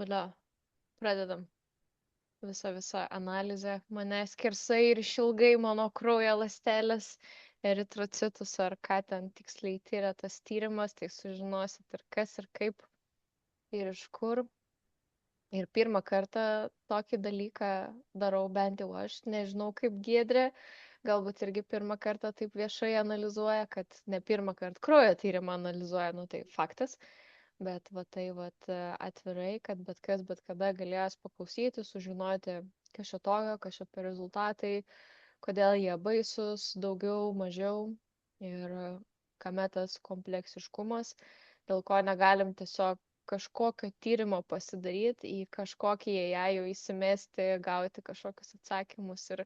Valio, pradedam. Visa analizė. Mane skersai ir išilgai mano kraujo ląstelės, eritrocitus ar ką ten tiksliai tyria tas tyrimas, tai sužinosit ir kas ir kaip ir iš kur. Ir pirmą kartą tokį dalyką darau bent jau aš. Nežinau kaip Giedrė, galbūt irgi pirmą kartą taip viešai analizuoja, kad ne pirmą kartą kraujo tyrimą analizuoja, nu tai faktas. Bet va tai atvirai, kad bet kas bet kada galės paklausyti, sužinoti, kas čia tokio, kas čia per rezultatai, kodėl jie baisus, daugiau, mažiau ir kame tas kompleksiškumas, dėl ko negalim tiesiog kažkokio tyrimo pasidaryti, į kažkokį AI jau įsimesti, gauti kažkokius atsakymus ir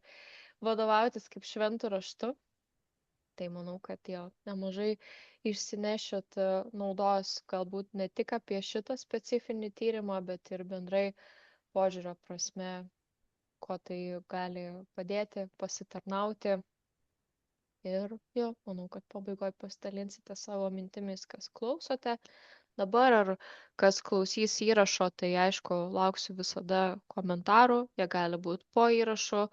vadovautis kaip šventų raštu. Tai manau, kad jo nemažai išsinešit naudos galbūt ne tik apie šitą specifinį tyrimą, bet ir bendrai požiūrio prasme, ko tai gali padėti, pasitarnauti. Ir jo, manau, kad pabaigoje pasidalinsite savo mintimis, kas klausote dabar ar kas klausys įrašo, tai aišku, lauksiu visada komentarų, jie gali būti po įrašu,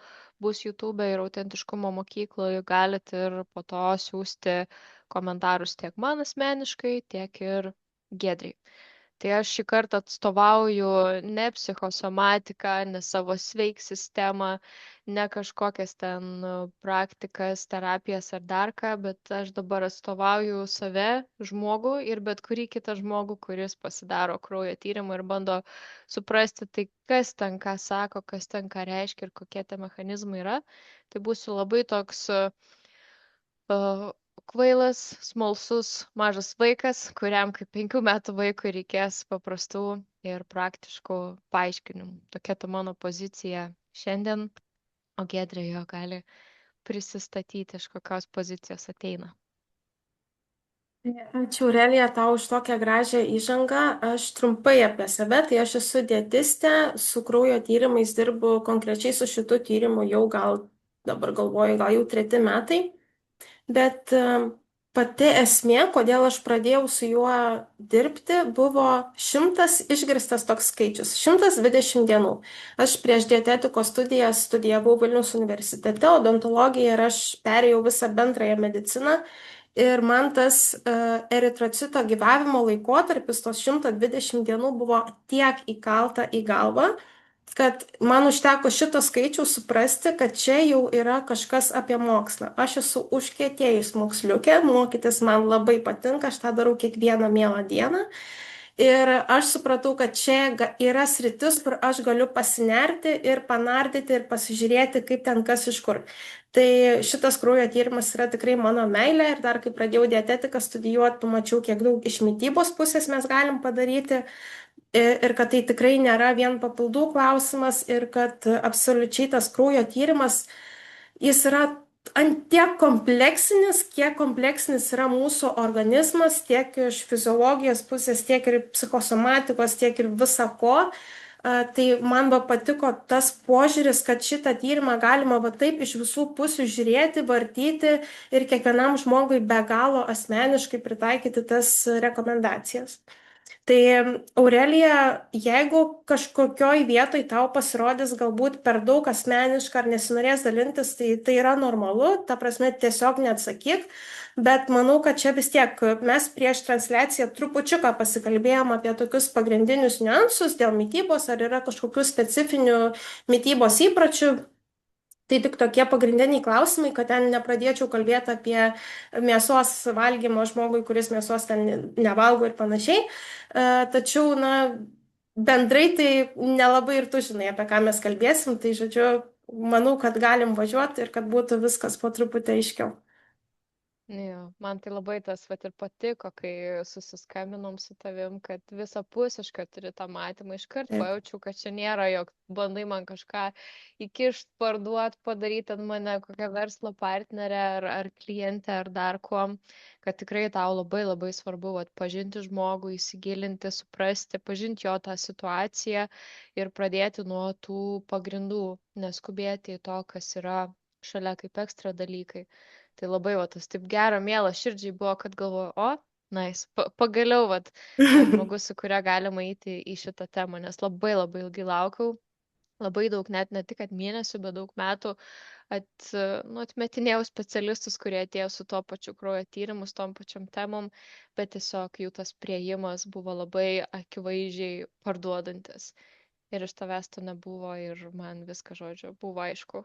bus YouTube ir autentiškumo mokykloje, galit ir po to siūsti komentarus tiek man asmeniškai, tiek ir Giedriai. Tai aš šį kartą atstovauju ne psichosomatiką, ne savo sveik sistemą, ne kažkokias ten praktikas, terapijas ar dar ką, bet aš dabar atstovauju save, žmogų ir bet kurį kitą žmogų, kuris pasidaro kraujo tyrimą ir bando suprasti, tai kas ten ką sako, kas ten ką reiškia ir kokie tie mechanizmai yra. Tai būsiu labai toks kvailas, smalsus, mažas vaikas, kuriam kaip 5 metų vaikui reikės paprastų ir praktiškų paaiškinimų. Tokia ta mano pozicija šiandien, o Giedrė jo gali prisistatyti, iš kokios pozicijos ateina. Ačiū, Aurelija, tau už tokią gražią įžangą. Aš trumpai apie save. Tai aš esu dietistė, su kraujo tyrimais dirbu konkrečiai su šitu tyrimu jau dabar galvoju, gal jau 3 metai. Bet pati esmė, kodėl aš pradėjau su juo dirbti, buvo 100 toks skaičius - 120 dienų. Aš prieš dietetikos studijas studijavau Vilniaus universitete odontologiją ir aš perėjau visą bendrąją mediciną. Ir man tas eritrocito gyvavimo laikotarpis, tos 120 dienų, buvo tiek įkalta į galvą, kad man užteko šito skaičiaus suprasti, kad čia jau yra kažkas apie mokslą. Aš esu užkietėjus moksliukė, mokytis man labai patinka, aš tą darau kiekvieną mielą dieną. Ir aš supratau, kad čia yra sritis, kur aš galiu pasinerti ir panardyti ir pasižiūrėti, kaip ten kas iš kur. Tai šitas kraujo tyrimas yra tikrai mano meilė ir dar kai pradėjau dietetiką studijuoti, pamačiau, kiek daug iš mitybos pusės mes galim padaryti ir kad tai tikrai nėra vien papildų klausimas ir kad absoliučiai tas kraujo tyrimas, jis yra ant tiek kompleksinis, kiek kompleksinis yra mūsų organizmas, tiek iš fiziologijos pusės, tiek ir psichosomatikos, tiek ir visa ko. Tai man va patiko tas požiūris, kad šitą tyrimą galima va taip iš visų pusių žiūrėti, vartyti ir kiekvienam žmogui be galo asmeniškai pritaikyti tas rekomendacijas. Tai Aurelija, jeigu kažkokioj vietoj tau pasirodys galbūt per daug asmeniška ar nesinorės dalintis, tai yra normalu, ta prasme tiesiog neatsakyk, bet manau, kad čia vis tiek mes prieš transliaciją trupučiuką pasikalbėjom apie tokius pagrindinius niuansus dėl mitybos, ar yra kažkokių specifinių mitybos įpročių. Tai tik tokie pagrindiniai klausimai, kad ten nepradėčiau kalbėti apie mėsos valgymą žmogui, kuris mėsos ten nevalgo ir panašiai. Tačiau, na, bendrai tai nelabai ir tu žinai, apie ką mes kalbėsim. Tai, žodžiu, manau, kad galim važiuoti ir kad būtų viskas po truputį aiškiau. Jo, man tai labai tas vat ir patiko, kai susiskambinom su tavim, kad visapusiškai turi tą matymą. Iškart Taip. pajaučiau, kad čia nėra, jog bandai man kažką įkišt, parduot, padaryti ant mane kokią verslo partnerę ar klientę ar dar kuom, kad tikrai tau labai labai svarbu vat, pažinti žmogų, įsigilinti, suprasti, pažinti jo tą situaciją ir pradėti nuo tų pagrindų, neskubėti į to, kas yra šalia kaip ekstra dalykai. Tai labai, o tas taip gera, miela širdžiai buvo, kad galvoju, o, Nice. Pagaliau, vat, žmogus, su kuria galima eiti į šitą temą, nes labai labai ilgai laukiau, labai daug, net ne tik kad mėnesių, bet daug metų nu, atmetinėjau specialistus, kurie atėjo su tuo pačiu kraujo tyrimu, su tom pačiom temom, bet tiesiog jų tas prieimas buvo labai akivaizdžiai parduodantis. Ir iš tavęs to nebuvo ir man viskas, žodžiu, buvo aišku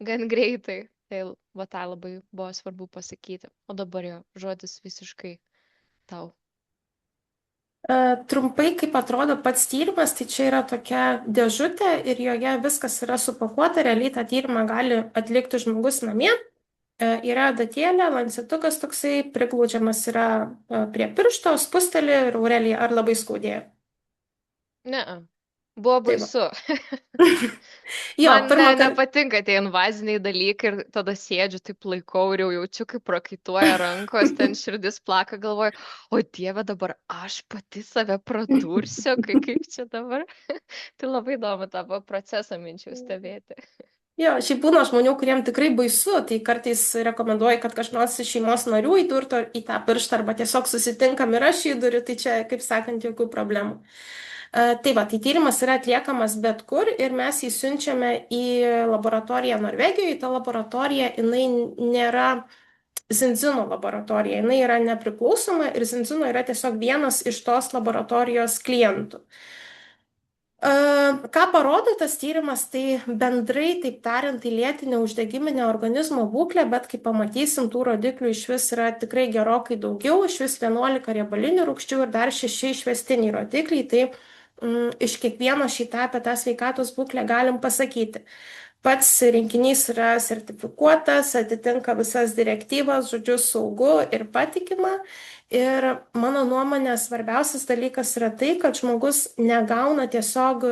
gan greitai. Tai va tą labai buvo svarbu pasakyti. O dabar jo žodis visiškai tau. Trumpai, kaip atrodo pats tyrimas, tai čia yra tokia dėžutė ir joje viskas yra supakuota, realiai tą tyrimą gali atlikti žmogus namie. Yra adatėlė, lancetukas toksai, priglaudžiamas yra prie piršto, spusteli ir Aurelija, ar labai skaudėjo. Ne, buvo Tai va. baisu. Jo, Man pirmą kartą. nepatinka tie invaziniai dalykai ir tada sėdžiu, taip laikau ir jau jaučiu, kaip prakaituoja rankos, ten širdis plaka, galvoju, o Dieve, dabar aš pati save pradursiu, kaip čia dabar. Tai labai įdomu tą procesą minčių stebėti. Jo, šiaip būna žmonių, kuriem tikrai baisu, tai kartais rekomenduoju, kad kažkas iš šeimos narių įdurtų į tą pirštą arba tiesiog susitinkam ir aš įduriu, tai čia, kaip sakant, jokių problemų. Tai va, tai tyrimas yra atliekamas bet kur ir mes jį siunčiame į laboratoriją Norvegijoje. Ta laboratorija, jinai nėra Zinzino laboratorija, jinai yra nepriklausoma ir Zinzino yra tiesiog vienas iš tos laboratorijos klientų. Ką parodo tas tyrimas, tai bendrai, taip tariant, tai lėtinė uždegiminė organizmo būklė, bet kaip pamatysim, tų rodiklių iš vis yra tikrai gerokai daugiau, iš vis 11 riebalinių rūgščių ir dar 6 išvestiniai rodikliai, tai iš kiekvieno šitą apie tą sveikatos būklę galim pasakyti. Pats rinkinys yra sertifikuotas, atitinka visas direktyvas, žodžiu, saugu ir patikima. Ir mano nuomonė svarbiausias dalykas yra tai, kad žmogus negauna tiesiog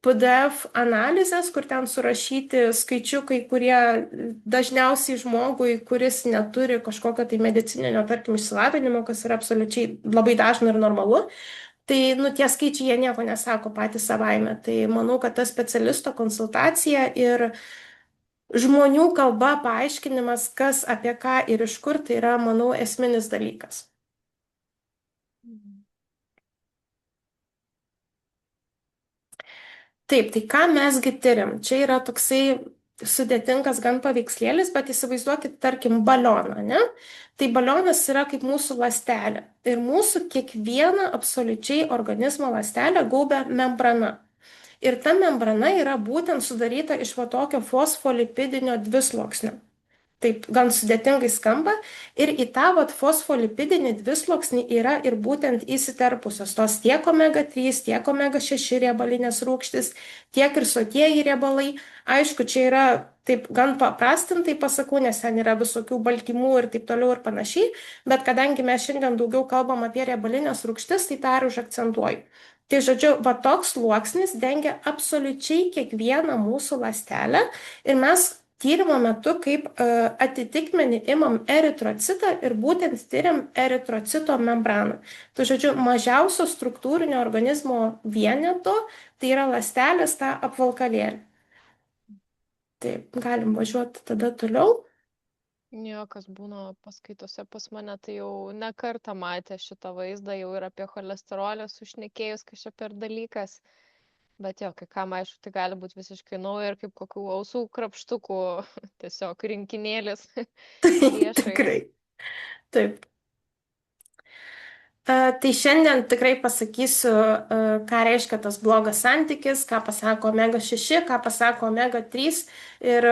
PDF analizės, kur ten surašyti skaičiukai, kurie dažniausiai žmogui, kuris neturi kažkokio tai medicininio, tarkim, išsilavinimo, kas yra absoliučiai labai dažna ir normalu, tai, nu, tie skaičiai jie nieko nesako patys savaime. Tai manau, kad ta specialisto konsultacija ir žmonių kalba paaiškinimas, kas apie ką ir iš kur, tai yra, manau, esminis dalykas. Mhm. Taip, tai ką mesgi tyrim? Čia yra toksai sudėtingas gan paveikslėlis, bet įsivaizduokit, tarkim, balioną, ne? Tai balionas yra kaip mūsų ląstelė. Ir mūsų kiekvieną absoliučiai organizmo ląstelę gaubia membrana. Ir ta membrana yra būtent sudaryta iš va tokio fosfolipidinio dvisluoksnio. Taip gan sudėtingai skamba, ir į tą vat fosfolipidinį dvisluoksnį yra ir būtent įsiterpusios tos tiek omega 3, tiek omega 6 riebalinės rūgštys, tiek ir sotieji riebalai. Aišku, čia yra taip gan paprastintai pasakau, nes ten yra visokių baltymų ir taip toliau ir panašiai, bet kadangi mes šiandien daugiau kalbam apie riebalinės rūgštis, tai tą ir užakcentuoju. Tai žodžiu, va toks sluoksnis dengia absoliučiai kiekvieną mūsų ląstelę ir mes tyrimo metu kaip atitikmenį imam eritrocitą ir būtent tyriam eritrocito membraną. Tai žodžiu, mažiausio struktūrinio organizmo vieneto, tai yra ląstelės ta apvalkalėlė. Taip, galim važiuoti tada toliau. Jo, kas būna paskaitose pas mane, tai jau ne kartą matė šitą vaizdą, jau ir apie cholesterolį sušnekėjus, kas čia per dalykas. Bet jo, kai kam aišku, tai gali būti visiškai nauja ir kaip kokių ausų krapštukų tiesiog rinkinėlis priešais. Tikrai. Taip. Tai šiandien tikrai pasakysiu, ką reiškia tas blogas santykis, ką pasako omega 6, ką pasako omega 3. Ir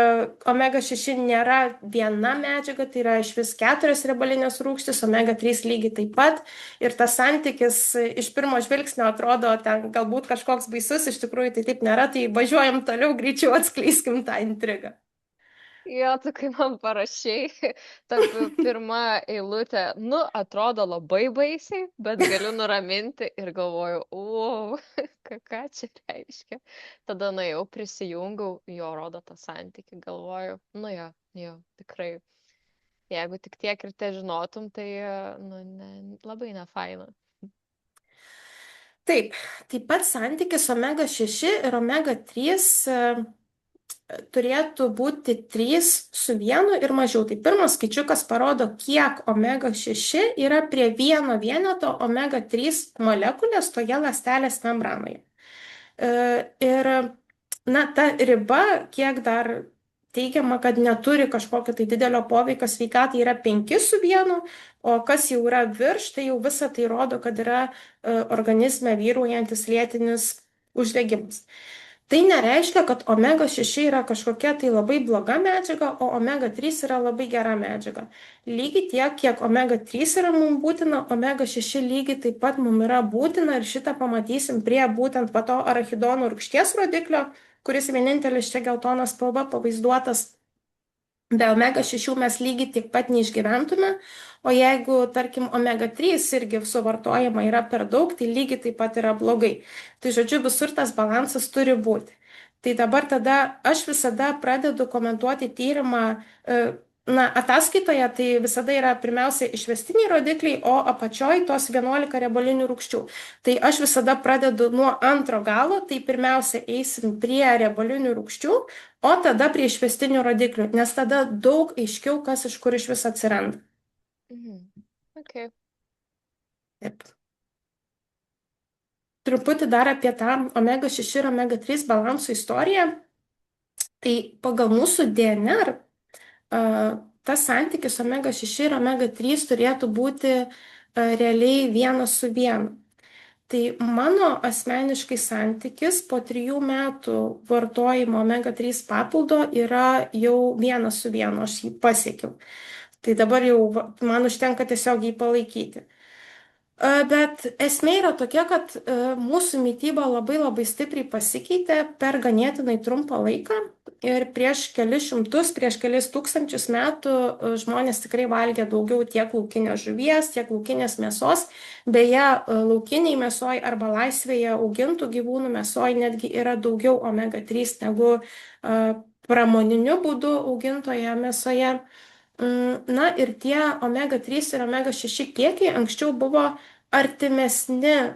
omega 6 nėra viena medžiaga, tai yra iš vis 4 riebalinės rūgštys, omega 3 lygiai taip pat. Ir tas santykis iš pirmo žvilgsnio atrodo ten galbūt kažkoks baisus, iš tikrųjų tai taip nėra, tai važiuojam toliau, greičiau atskleiskim tą intrigą. Jo, tu kai man parašiai, ta pirma eilutė, nu, atrodo labai baisiai, bet galiu nuraminti ir galvoju, ką čia reiškia. Tada nuėjau, prisijungiau, jo rodo tą santykį, galvoju, nu jo, tikrai. Jeigu tik tiek ir te žinotum, tai, nu, labai nefaina. Taip, taip pat santykis omega 6 ir omega 3 turėtų būti 3:1 ir mažiau. Tai pirmas skaičiukas parodo, kiek omega 6 yra prie vieno vieneto omega 3 molekulės toje ląstelės membranoje. Ir, na, ta riba, kiek dar teigiama, kad neturi kažkokio tai didelio poveikio sveikatai, yra 5:1, o kas jau yra virš, tai jau visa tai rodo, kad yra organizme vyraujantis lėtinis uždegimas. Tai nereiškia, kad omega 6 yra kažkokia tai labai bloga medžiaga, o omega 3 yra labai gera medžiaga. Lygiai tiek, kiek omega 3 yra mums būtina, omega 6 lygiai taip pat mums yra būtina ir šitą pamatysim prie būtent va to arachidonų rūgšties rodiklio, kuris vienintelis čia geltona spalva pavaizduotas. Be omega 6 mes lygiai taip pat neišgyventume, o jeigu, tarkim, omega 3 irgi suvartojama yra per daug, tai lygiai taip pat yra blogai. Tai žodžiu, visur tas balansas turi būti. Tai dabar tada aš visada pradedu komentuoti tyrimą, na, ataskaitoje tai visada yra pirmiausia išvestiniai rodikliai, o apačioj tos 11 riebalinių rūgščių. Tai aš visada pradedu nuo antro galo, tai pirmiausia eisim prie riebalinių rūgščių, o tada prie išvestinių rodiklių, nes tada daug aiškiau, kas iš kur iš vis atsiranda. Okay. Taip. Truputį dar apie tą omega 6 ir omega 3 balansų istoriją. Tai pagal mūsų DNR tas santykis omega 6 ir omega 3 turėtų būti realiai 1:1. Tai mano asmeniškai santykis po 3 metų vartojimo omega 3 papildo yra jau 1:1, aš jį pasiekiau. Tai dabar jau man užtenka tiesiog jį palaikyti. Bet esmė yra tokia, kad mūsų mytyba labai labai stipriai pasikeitė per ganėtinai trumpą laiką ir prieš kelis šimtus, prieš kelis tūkstančius metų žmonės tikrai valgė daugiau tiek laukinės žuvies, tiek laukinės mėsos. Beje, laukiniai mėsoj arba laisvėje augintų gyvūnų mėsoj netgi yra daugiau omega 3 negu pramoniniu būdu augintoje mėsoje. Na ir tie omega 3 ir omega 6 kiekiai anksčiau buvo artimesni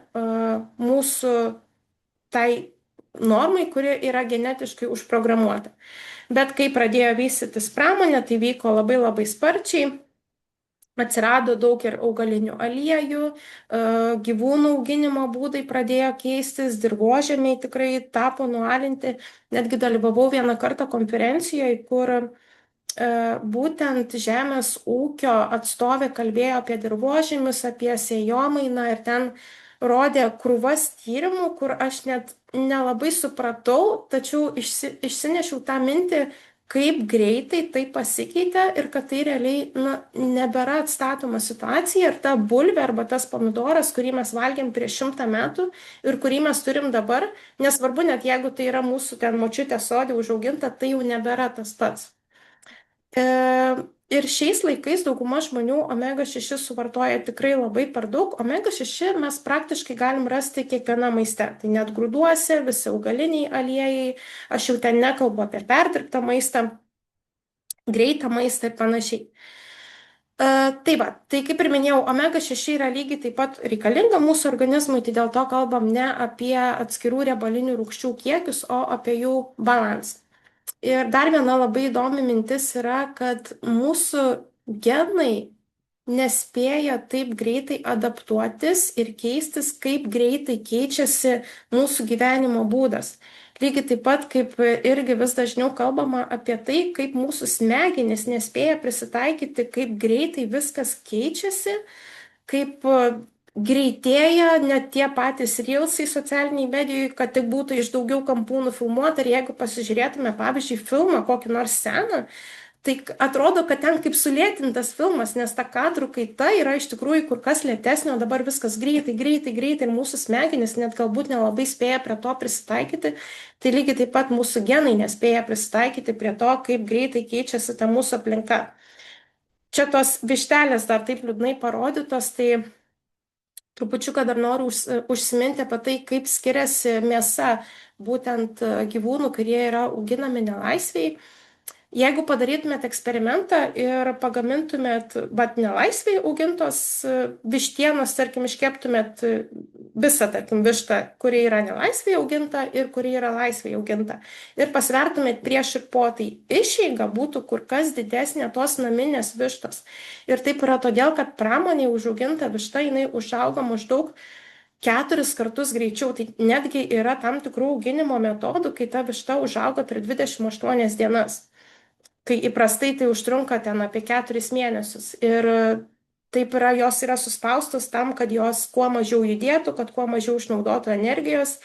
mūsų tai normai, kuri yra genetiškai užprogramuota. Bet kai pradėjo vystytis pramonė, tai vyko labai labai sparčiai. Atsirado daug ir augalinių aliejų, gyvūnų auginimo būdai pradėjo keistis, dirvožemiai tikrai tapo nualinti. Netgi dalyvavau vieną kartą konferencijoje, kur būtent žemės ūkio atstovė kalbėjo apie dirvožemius, apie sėjomainą ir ten rodė krūvas tyrimų, kur aš net nelabai supratau, tačiau išsinešiau tą mintį, kaip greitai tai pasikeitė ir kad tai realiai nebėra atstatoma situacija ir ta bulvė arba tas pomidoras, kurį mes valgėm prieš 100 metų ir kurį mes turim dabar, nesvarbu net jeigu tai yra mūsų ten močiutės sode užauginta, tai jau nebėra tas pats. Ir šiais laikais dauguma žmonių omega 6 suvartoja tikrai labai per daug. Omega 6 mes praktiškai galim rasti kiekviena maiste. Tai net grūduose, visi augaliniai aliejai, aš jau ten nekalbu apie perdirbtą maistą, greitą maistą ir panašiai. Tai va, tai kaip ir minėjau, omega 6 yra lygiai taip pat reikalinga mūsų organizmui, tai dėl to kalbam ne apie atskirų riebalinių rūgščių kiekius, o apie jų balansą. Ir dar viena labai įdomi mintis yra, kad mūsų genai nespėja taip greitai adaptuotis ir keistis, kaip greitai keičiasi mūsų gyvenimo būdas. Lygiai taip pat, kaip irgi vis dažniau kalbama apie tai, kaip mūsų smegenys nespėja prisitaikyti, kaip greitai viskas keičiasi, kaip greitėja net tie patys reelsai socialiniai medijai, kad tik būtų iš daugiau kampų nufilmuota. Ir jeigu pasižiūrėtume, pavyzdžiui, filmą, kokį nors seną, tai atrodo, kad ten kaip sulėtintas filmas, nes ta kadrų kaita yra iš tikrųjų kur kas lėtesnė, o dabar viskas greitai ir mūsų smegenys net galbūt nelabai spėja prie to prisitaikyti. Tai lygiai taip pat mūsų genai nespėja prisitaikyti prie to, kaip greitai keičiasi ta mūsų aplinka. Čia tos vištelės dar taip liūdnai parodytos, tai trupučiuką dar noriu užsiminti apie tai, kaip skiriasi mėsa būtent gyvūnų, kurie yra auginami nelaisvėj. Jeigu padarytumėt eksperimentą ir pagamintumėt nelaisvėj augintos vištienos, tarkim, iškeptumėt visą, tarkim, vištą, kuri yra nelaisvėje auginta ir kuri yra laisvėje auginta. Ir pasvertumėt prieš ir po, tai išeiga būtų kur kas didesnė tos naminės vištos. Ir taip yra todėl, kad pramonėje užauginta višta, jinai užauga maždaug 4 kartus greičiau. Tai netgi yra tam tikrų auginimo metodų, kai ta višta užauga per 28 dienas, kai įprastai tai užtrunka ten apie 4 mėnesius. Ir taip yra, jos yra suspaustos tam, kad jos kuo mažiau judėtų, kad kuo mažiau išnaudotų energijos.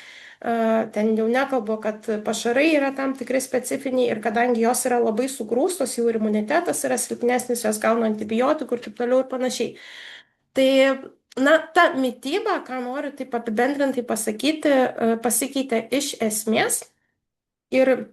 Ten jau nekalbu, kad pašarai yra tam tikri specifiniai ir kadangi jos yra labai sugrūstos, jų ir imunitetas yra silpnesnis, jos gauna antibiotikų ir taip toliau ir panašiai. Tai, na, ta mityba, ką noriu taip apibendrintai pasakyti, pasikeitė iš esmės ir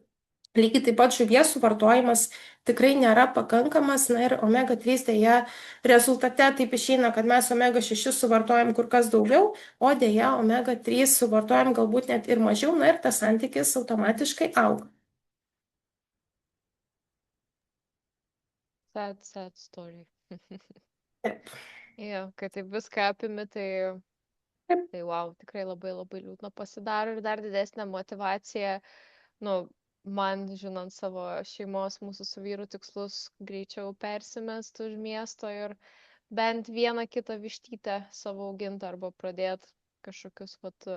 lygiai taip pat žuvies suvartojimas tikrai nėra pakankamas, na ir omega-3 dėja rezultate taip išeina, kad mes omega-6 suvartojam kur kas daugiau, o dėja omega-3 suvartojam galbūt net ir mažiau, na ir tas santykis automatiškai auga. Sad story. Taip. Jo, kai taip viską apimi, tai wow, tikrai labai labai liūdna pasidaro ir dar didesnė motyvacija, nu, man, žinant savo šeimos, mūsų su vyru tikslus, greičiau persimest už miesto ir bent vieną kitą vištytę savo augintą arba pradėti kažkokius vat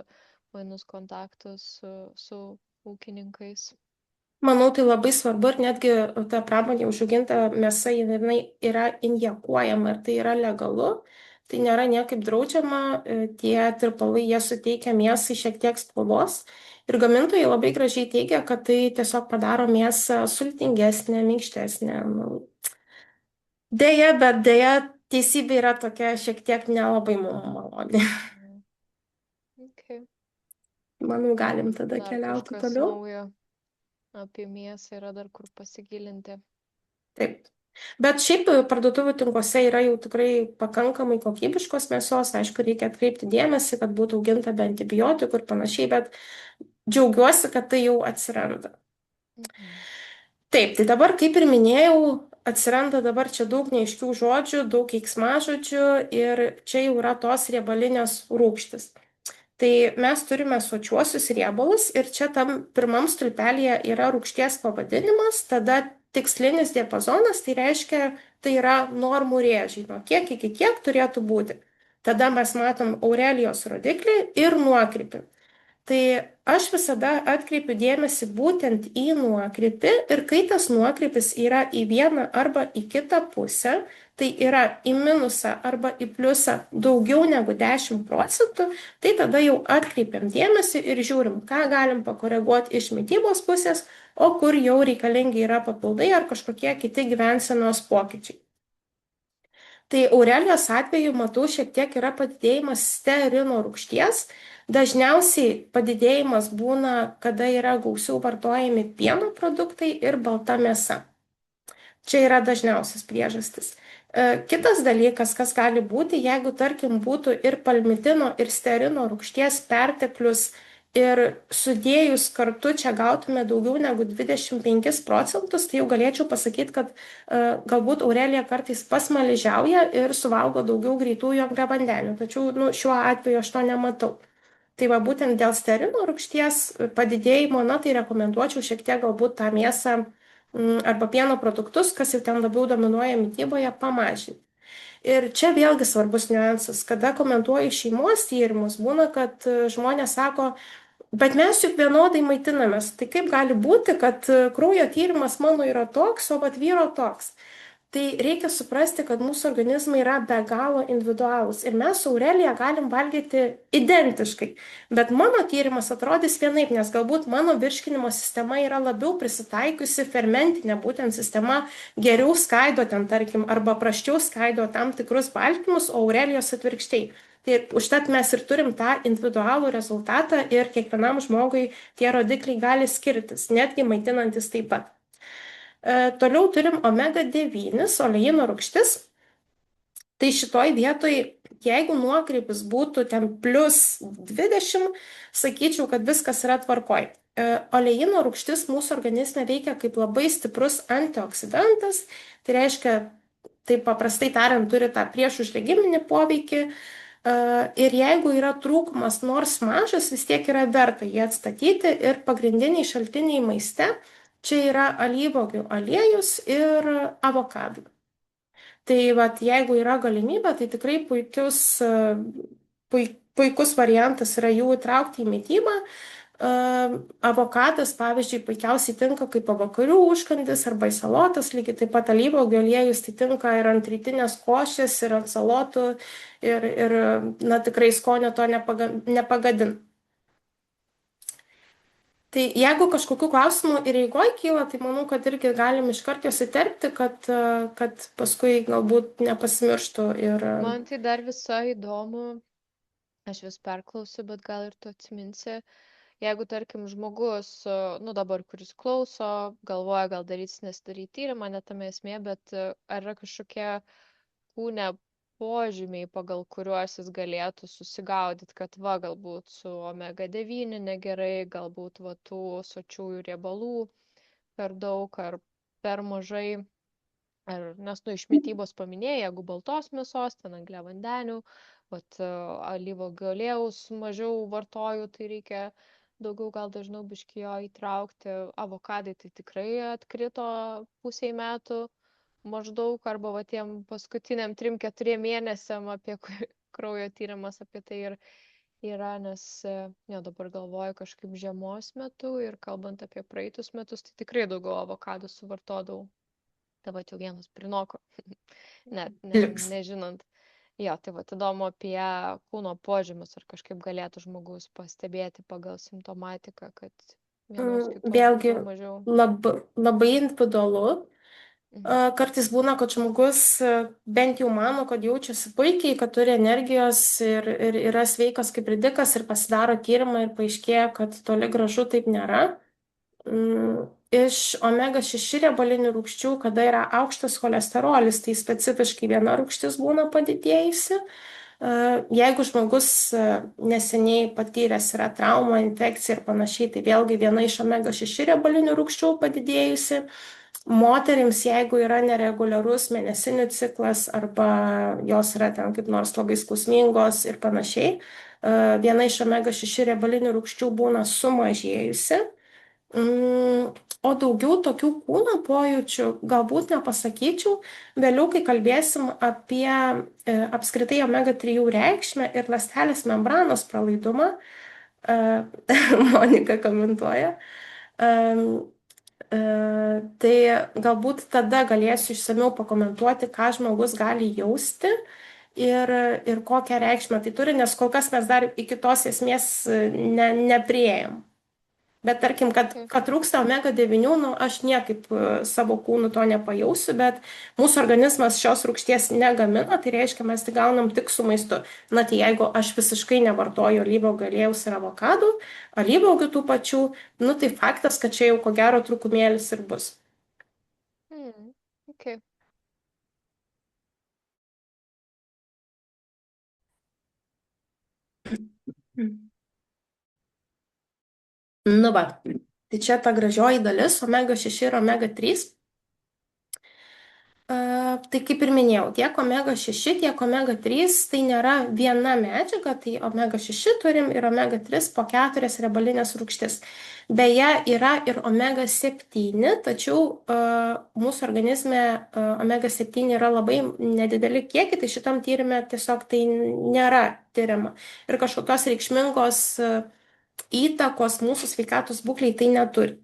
mainus kontaktus su ūkininkais. Manau, tai labai svarbu ir netgi ta pramonė užauginta mėsa, jinai yra injekuojama ir tai yra legalu. Tai nėra niekaip draudžiama, tie tirpalai, jie suteikia mėsai šiek tiek spalvos. Ir gamintojai labai gražiai teigia, kad tai tiesiog padaro mėsą sultingesnę, minkštesnę. Nu, deja, bet deja, teisybė yra tokia šiek tiek nelabai mums maloni. Okay. Manau, galim tada Dar keliauti kažkas toliau. naujo apie mėsą yra dar kur pasigilinti. Taip. Bet šiaip parduotuvių tinkluose yra jau tikrai pakankamai kokybiškos mėsos. Aišku, reikia atkreipti dėmesį, kad būtų auginta be antibiotikų ir panašiai, bet džiaugiuosi, kad tai jau atsiranda. Taip, tai dabar, kaip ir minėjau, atsiranda dabar čia daug neaiškių žodžių, daug keiksmažodžių ir čia jau yra tos riebalinės rūgštys. Tai mes turime sočiuosius riebalus ir čia tam pirmam stulpelyje yra rūgšties pavadinimas, tada tikslinis diapazonas, tai reiškia, tai yra normų rėžiai, nuo kiek iki kiek turėtų būti. Tada mes matom Aurelijos rodiklį ir nuokrypį. Tai aš visada atkreipiu dėmesį būtent į nuokrypį ir kai tas nuokrypis yra į vieną arba į kitą pusę, tai yra į minusą arba į pliusą daugiau negu 10%, tai tada jau atkreipiam dėmesį ir žiūrim, ką galim pakoreguoti iš mitybos pusės, o kur jau reikalingi yra papildai ar kažkokie kiti gyvensenos pokyčiai. Tai Aurelijos atveju matau šiek tiek yra padidėjimas stearino rūgšties. Dažniausiai padidėjimas būna, kada yra gausiau vartojami pieno produktai ir balta mėsa. Čia yra dažniausias priežastis. Kitas dalykas, kas gali būti, jeigu, tarkim, būtų ir palmitino, ir stearino rūgšties perteklius ir sudėjus kartu čia gautume daugiau negu 25%, tai jau galėčiau pasakyti, kad galbūt Aurelija kartais pasmaližiauja ir suvalgo daugiau greitųjų angliavandenių, tačiau šiuo atveju aš to nematau. Tai va būtent dėl stearino rūgšties padidėjimo, na tai rekomenduočiau šiek tiek galbūt tą mėsą arba pieno produktus, kas jau ten labiau dominuoja mityboje, pamažinti. Ir čia vėlgi svarbus niuansas, kada komentuoju šeimos tyrimus, būna, kad žmonės sako, bet mes juk vienodai maitinamės, tai kaip gali būti, kad kraujo tyrimas mano yra toks, o vat vyro toks. Tai reikia suprasti, kad mūsų organizmai yra be galo individualūs ir mes su Aurelija galim valgyti identiškai, bet mano tyrimas atrodys vienaip, nes galbūt mano virškinimo sistema yra labiau prisitaikiusi, fermentinė būtent sistema geriau skaido ten, tarkim, arba prasčiau skaido tam tikrus baltymus, o Aurelijos atvirkščiai. Tai užtat mes ir turim tą individualų rezultatą ir kiekvienam žmogui tie rodikliai gali skirtis, netgi maitinantis taip pat. Toliau turim omega-9, oleino rūgštis. Tai šitoj vietoj, jeigu nuokrypis būtų ten plus 20, sakyčiau, kad viskas yra tvarkoj. Oleino rūgštis mūsų organizme veikia kaip labai stiprus antioksidantas, tai reiškia, taip paprastai tariant, turi tą priešuždegiminį poveikį. Ir jeigu yra trūkumas nors mažas, vis tiek yra verta jį atstatyti ir pagrindiniai šaltiniai maiste čia yra alyvuogių aliejus ir avokadai. Tai vat, jeigu yra galimybė, tai tikrai puikus variantas yra jų įtraukti į mytybą. Avokadas, pavyzdžiui, puikiausiai tinka kaip pavakarių užkandis arba į salotas, lygiai taip pat alyvuogių aliejus tai tinka ir ant rytinės košės, ir ant salotų, ir na, tikrai skonio to nepagadin. Tai jeigu kažkokių klausimų ir eigoj kyla, tai manau, kad irgi galim iškart juos įterpti, kad paskui galbūt nepasimirštų ir Man tai dar visai įdomu, aš vis perklausiu, bet gal ir tu atsiminsi, jeigu, tarkim, žmogus, nu dabar, kuris klauso, galvoja, gal daryti, nesidaryti tyrimą, ne tame esmė, bet ar yra kažkokie kūne požymiai, pagal kuriuos jis galėtų susigaudyti, kad va, galbūt su omega 9 negerai, galbūt va tų sočiųjų riebalų per daug ar per mažai. Nes nu iš mitybos paminėjai, jeigu baltos mėsos, ten angliavandenių, vat alyvuogių aliejaus mažiau vartoju, tai reikia daugiau gal dažniau biškį jo įtraukti. Avokadai tai tikrai atkrito pusiai metų maždaug, arba va tiem paskutiniam 3-4 mėnesiam apie kraujo tyrimas apie tai ir yra, nes jo dabar galvoju kažkaip žiemos metu ir kalbant apie praeitus metus, tai tikrai daugiau avokadų suvartodavau. Tai va jau vienas prinoko, net liks. nežinant. Jo, tai va įdomu apie kūno požymius, ar kažkaip galėtų žmogus pastebėti pagal simptomatiką, kad vienos kitos Vėlgi daugiau mažiau. labai individualu. Mhm. Kartais būna, kad žmogus bent jau mano, kad jaučiasi puikiai, kad turi energijos ir yra sveikas kaip ridikas ir pasidaro tyrimą ir paaiškėja, kad toli gražu taip nėra. Iš omega 6 riebalinių rūgščių, kada yra aukštas cholesterolis, tai specifiškai viena rūgštis būna padidėjusi. Jeigu žmogus neseniai patyręs yra traumą, infekciją ir panašiai, tai vėlgi viena iš omega 6 riebalinių rūgščių padidėjusi. Moterims, jeigu yra nereguliarus mėnesinių ciklas arba jos yra ten kaip nors labai skausmingos ir panašiai, viena iš omega 6 riebalinių rūgščių būna sumažėjusi. O daugiau tokių kūno pojūčių galbūt nepasakyčiau. Vėliau, kai kalbėsim apie apskritai omega 3 reikšmę ir ląstelės membranos pralaidumą, Monika komentuoja, tai galbūt tada galėsiu išsamiau pakomentuoti, ką žmogus gali jausti ir kokią reikšmę tai turi, nes kol kas mes dar iki tos esmės nepriejom. Bet tarkim, kad trūksta omega 9, nu, aš niekaip savo kūnu to nepajausiu, bet mūsų organizmas šios rūgšties negamina, tai reiškia, mes tai gaunam tik su maistu. Na, tai jeigu aš visiškai nevartoju alyvuogių aliejaus ir avokadų, alyvuogių tų pačių, nu, tai faktas, kad čia jau ko gero trūkumėlis ir bus. Okay. Nu, va, tai čia ta gražioji dalis, omega 6 ir omega 3. Tai kaip ir minėjau, tiek omega 6, tiek omega 3 tai nėra viena medžiaga, tai omega 6 turim ir omega 3 po 4 riebalinės rūgštis. Beje, yra ir omega 7, tačiau mūsų organizme omega 7 yra labai nedideli kiekiai, tai šitam tyrimė tiesiog tai nėra tyriama. Ir kažkokios reikšmingos įtakos mūsų sveikatos būkliai tai neturi.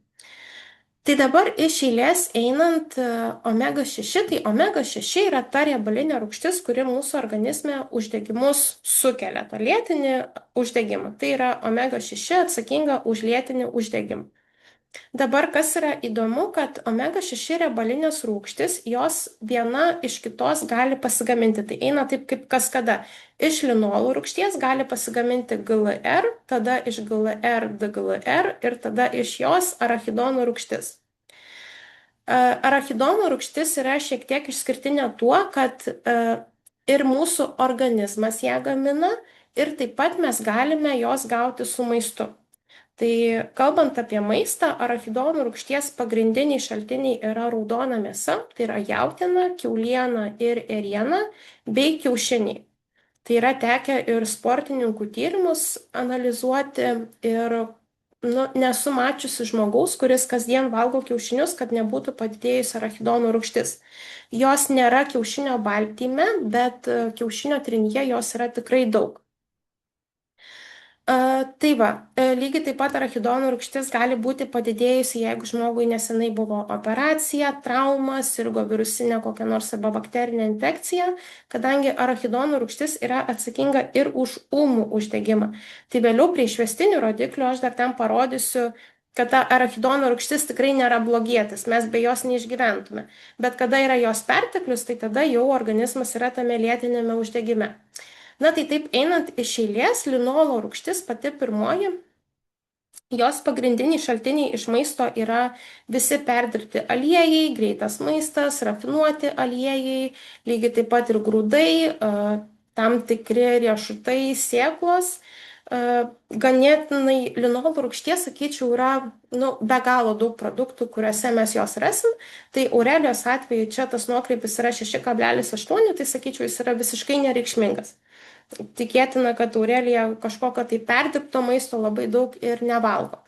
Tai dabar iš eilės einant omega 6, tai omega 6 yra ta riebalinė rūgštis, kuri mūsų organizme uždegimus sukelia, tą lėtinį uždegimą. Tai yra omega 6 atsakinga už lėtinį uždegimą. Dabar kas yra įdomu, kad omega 6 riebalinės rūgštis, jos viena iš kitos gali pasigaminti. Tai eina taip kaip kaskada. Iš linolų rūgšties gali pasigaminti GLR, tada iš GLR DGLR ir tada iš jos arachidonų rūgštis. Arachidonų rūgštis yra šiek tiek išskirtinė tuo, kad ir mūsų organizmas ją gamina ir taip pat mes galime jos gauti su maistu. Tai kalbant apie maistą, arachidonų rūgšties pagrindiniai šaltiniai yra raudona mėsa, tai yra jautiena, kiauliena ir ėriena bei kiaušiniai. Tai yra tekę ir sportininkų tyrimus analizuoti ir nesu mačiusi žmogaus, kuris kasdien valgo kiaušinius, kad nebūtų padidėjusi arachidonų rūgštis. Jos nėra kiaušinio baltyme, bet kiaušinio trinyje jos yra tikrai daug. Tai va, lygiai taip pat arachidonų rūgštis gali būti padidėjusi, jeigu žmogui nesenai buvo operacija, trauma, sirgo virusinė kokia nors arba bakterinė infekcija, kadangi arachidonų rūgštis yra atsakinga ir už ūmų uždegimą. Tai vėliau prie išvestinių rodiklių aš dar ten parodysiu, kad ta arachidonų rūgštis tikrai nėra blogietis, mes be jos neišgyventume. Bet kada yra jos perteklius, tai tada jau organizmas yra tame lėtinėme uždegime. Na tai taip einant iš eilės, linolo rūgštis pati pirmoji, jos pagrindiniai šaltiniai iš maisto yra visi perdirbti aliejai, greitas maistas, rafinuoti aliejai, lygiai taip pat ir grūdai, tam tikri riešutai, sėklos. Ganėtinai linolo rūgšties, sakyčiau, yra be galo daug produktų, kuriuose mes jos rasim. Tai Aurelijos atveju čia tas nuokrypis yra 6,8, tai sakyčiau, jis yra visiškai nereikšmingas. Tikėtina, kad Aurelija kažkokio tai perdirbto maisto labai daug ir nevalgo.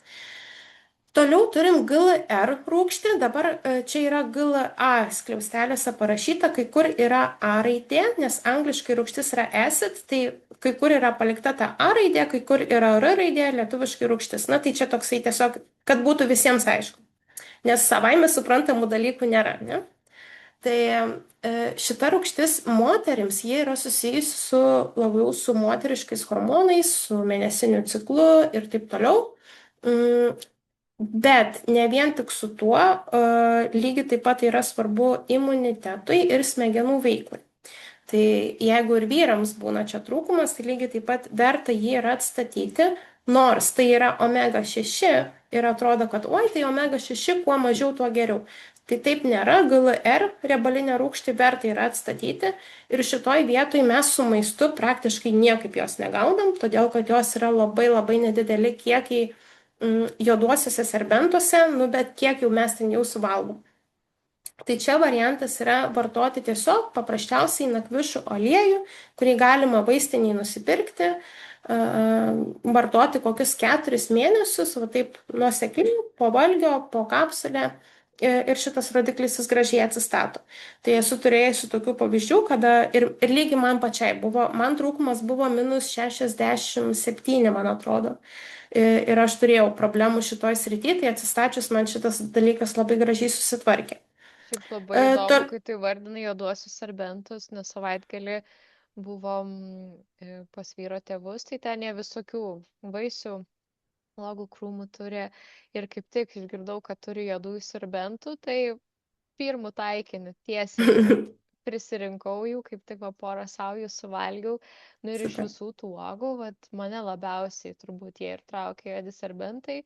Toliau turim GLR rūgštį, dabar čia yra GLA skliaustelėse parašyta, kai kur yra A raidė, nes angliškai rūgštis yra acid, tai kai kur yra palikta ta A raidė, kai kur yra R raidė, lietuviškai rūgštis. Na tai čia toksai tiesiog, kad būtų visiems aišku, nes savaime suprantamų dalykų nėra, ne? Tai šita rūgštis moterims, jie yra susijusi su labiau su moteriškais hormonais, su mėnesiniu ciklu ir taip toliau. Bet ne vien tik su tuo, lygiai taip pat yra svarbu imunitetui ir smegenų veiklai. Tai jeigu ir vyrams būna čia trūkumas, tai lygiai taip pat verta jį yra atstatyti, nors tai yra omega 6 ir atrodo, kad oi, tai omega 6 kuo mažiau, tuo geriau. Tai taip nėra, GLR riebalinę rūgštį verta yra atstatyti ir šitoj vietoj mes su maistu praktiškai niekaip jos negaunam, todėl kad jos yra labai labai nedideli kiekiai juoduosiuose serbentuose, bet kiek jau mes ten jau suvalgom. Tai čia variantas yra vartoti tiesiog paprasčiausiai nakvišų aliejų, kurį galima vaistiniai nusipirkti, vartoti kokius 4 mėnesius, va taip nuosekliai, po valgio, po kapsulę. Ir šitas rodiklis jis gražiai atsistato. Tai esu turėjusi tokių pavyzdžių, kada ir lygiai man pačiai buvo, man trūkumas buvo minus 67, man atrodo. Ir aš turėjau problemų šitoj srity, tai atsistačius man šitas dalykas labai gražiai susitvarkė. Šiaip labai įdomu, kai tu vardinai juoduosius serbentus, nes savaitgalį buvom pas vyro tėvus, tai ten jie visokių vaisių, uogų krūmų turi ir kaip tik išgirdau, kad turi juodųjų serbentų, tai pirmų taikiniu tiesiai prisirinkau jų, kaip tik porą saujų suvalgiau, ir iš visų tų uogų, mane labiausiai turbūt jie ir traukė juodi serbentai,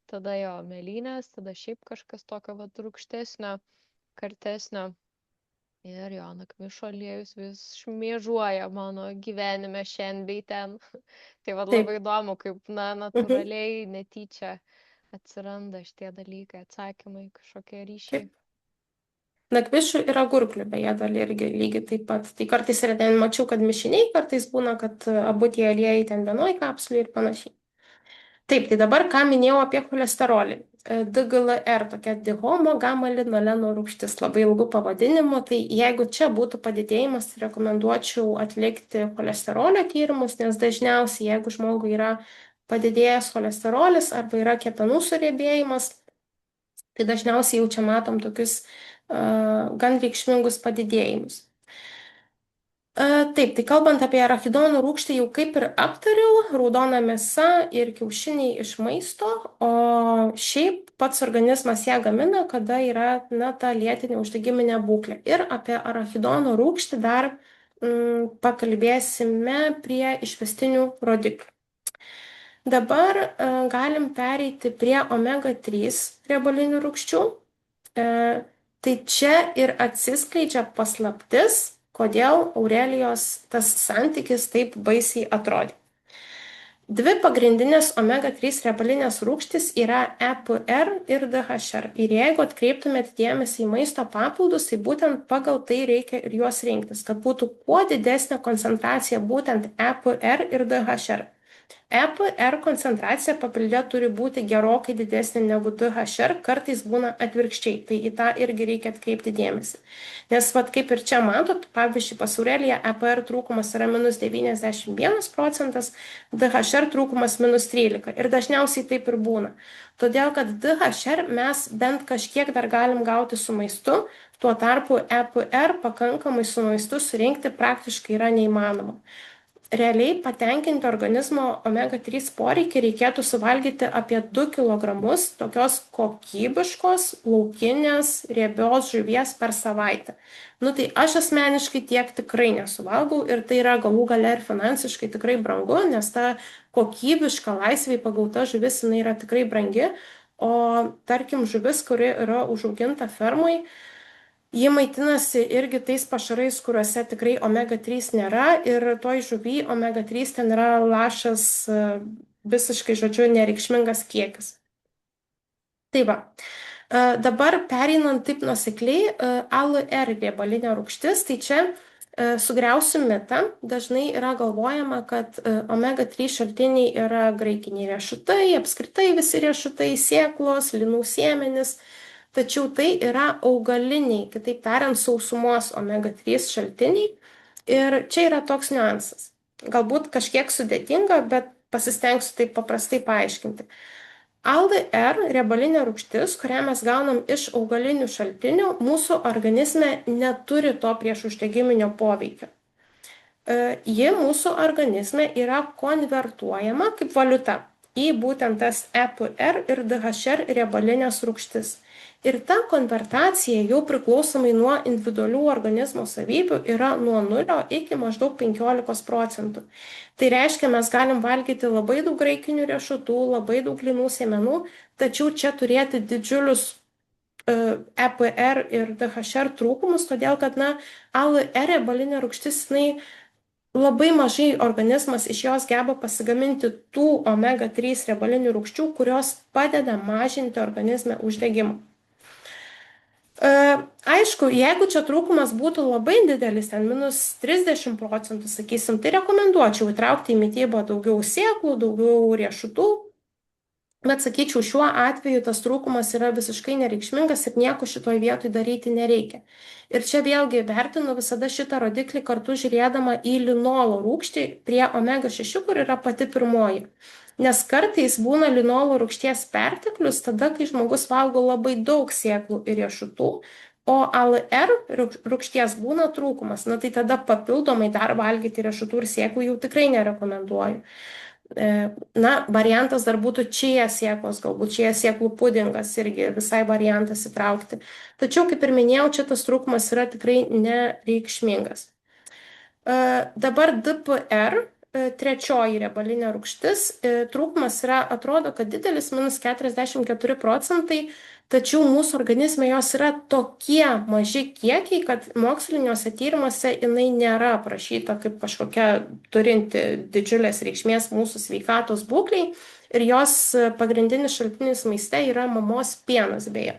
tada jo mėlynės, tada šiaip kažkas tokio rūgštesnio, kartesnio. Ir jo, nakvišo aliejus vis šmėžuoja mano gyvenime šiandien bei ten. Tai labai įdomu, kaip natūraliai, netyčia atsiranda šitie dalykai, atsakymai, kažkokie ryšiai. Nakvišų ir agurklių, beje, dar irgi lygiai taip pat. Tai kartais ir ten mačiau, kad mišiniai, kartais būna, kad abu tie aliejai ten vienoj kapsulėje ir panašiai. Taip, tai dabar ką minėjau apie cholesterolį. DGLR, tokia dihomogamalinolenų rūgštis, labai ilgų pavadinimų. Tai jeigu čia būtų padidėjimas, tai rekomenduočiau atlikti cholesterolio tyrimus, nes dažniausiai, jeigu žmogui yra padidėjęs cholesterolis arba yra kepenų suriebėjimas, tai dažniausiai jau čia matom tokius gan reikšmingus padidėjimus. Taip, tai kalbant apie arachidonų rūgštį, jau kaip ir aptariau, raudona mėsa ir kiaušiniai iš maisto, o šiaip pats organizmas ją gamina, kada yra ta lėtinė uždegiminė būklė. Ir apie arachidonų rūgštį dar pakalbėsime prie išvestinių rodiklių. Dabar galim pereiti prie omega 3 riebalinių rūgščių. Tai čia ir atsiskleidžia paslaptis, kodėl Aurelijos tas santykis taip baisiai atrodė. Dvi pagrindinės omega-3 riebalinės rūgštys yra EPR ir DHR. Ir jeigu atkreiptumėt dėmesį į maisto papildus, tai būtent pagal tai reikia ir juos rinktis, kad būtų kuo didesnė koncentracija būtent EPR ir DHR. EPR koncentracija papilde turi būti gerokai didesnė negu DHR, kartais būna atvirkščiai, tai į tą irgi reikia atkreipti dėmesį. Nes vat kaip ir čia matot, pavyzdžiui, pasaulyje EPR trūkumas yra -91%, DHR trūkumas -13% ir dažniausiai taip ir būna. Todėl, kad DHR mes bent kažkiek dar galim gauti su maistu, tuo tarpu EPR pakankamai su maistu surinkti praktiškai yra neįmanoma. Realiai patenkinti organizmo omega-3 poreikį reikėtų suvalgyti apie 2 kg tokios kokybiškos laukinės riebios žuvies per savaitę. Nu tai aš asmeniškai tiek tikrai nesuvalgau ir tai yra galų gale ir finansiškai tikrai brangu, nes ta kokybiška laisvai pagauta žuvis jinai yra tikrai brangi, o tarkim žuvis, kuri yra užauginta fermai, ji maitinasi irgi tais pašarais, kuriuose tikrai omega-3 nėra ir toj žuvy omega-3 ten yra lašas visiškai, žodžiu, nereikšmingas kiekis. Tai va, dabar pereinant taip nuosekliai, ALR riebalinė rūgštis, tai čia sugriausiu mitą, dažnai yra galvojama, kad omega-3 šaltiniai yra graikiniai riešutai, apskritai visi riešutai, sėklos, linų sėmenys. Tačiau tai yra augaliniai, kitaip tariant, sausumos omega-3 šaltiniai. Ir čia yra toks niuansas. Galbūt kažkiek sudėtinga, bet pasistengsiu taip paprastai paaiškinti. LDR riebalinė rūgštis, kurią mes gaunam iš augalinių šaltinių, mūsų organizme neturi to priešuždegiminio poveikio. Ji mūsų organizme yra konvertuojama kaip valiuta į būtent tas EPR ir DHR riebalinės rūgštis. Ir ta konvertacija jau priklausomai nuo individualių organizmo savybių yra nuo 0 iki maždaug 15%. Tai reiškia, mes galim valgyti labai daug graikinių riešutų, labai daug linų sėmenų, tačiau čia turėti didžiulius EPR ir DHR trūkumus, todėl kad, ALR riebalinė rūgštis, labai mažai organizmas iš jos geba pasigaminti tų omega-3 riebalinių rūgščių, kurios padeda mažinti organizme uždegimą. Aišku, jeigu čia trūkumas būtų labai didelis, ten -30%, sakysim, tai rekomenduočiau įtraukti į mitybą daugiau sėklų, daugiau riešutų, bet sakyčiau, šiuo atveju tas trūkumas yra visiškai nereikšmingas ir nieko šitoj vietoj daryti nereikia. Ir čia vėlgi vertinu visada šitą rodiklį kartu žiūrėdama į linolo rūgštį prie omega-6, kur yra pati pirmoji. Nes kartais būna linolo rūgšties perteklius tada, kai žmogus valgo labai daug sėklų ir riešutų, o ALR rūgšties būna trūkumas. Tai tada papildomai dar valgyti riešutų ir sėklų jau tikrai nerekomenduoju. Variantas dar būtų čija sėklos, galbūt čija sėklų pudingas irgi visai variantas įtraukti. Tačiau, kaip ir minėjau, čia tas trūkumas yra tikrai nereikšmingas. Dabar DPR, trečioji riebalinė rūgštis, trūkumas yra, atrodo, kad didelis, -44%, tačiau mūsų organizme jos yra tokie maži kiekiai, kad moksliniuose tyrimuose jinai nėra aprašyta kaip kažkokia turinti didžiulės reikšmės mūsų sveikatos būklei ir jos pagrindinis šaltinis maiste yra mamos pienas beje.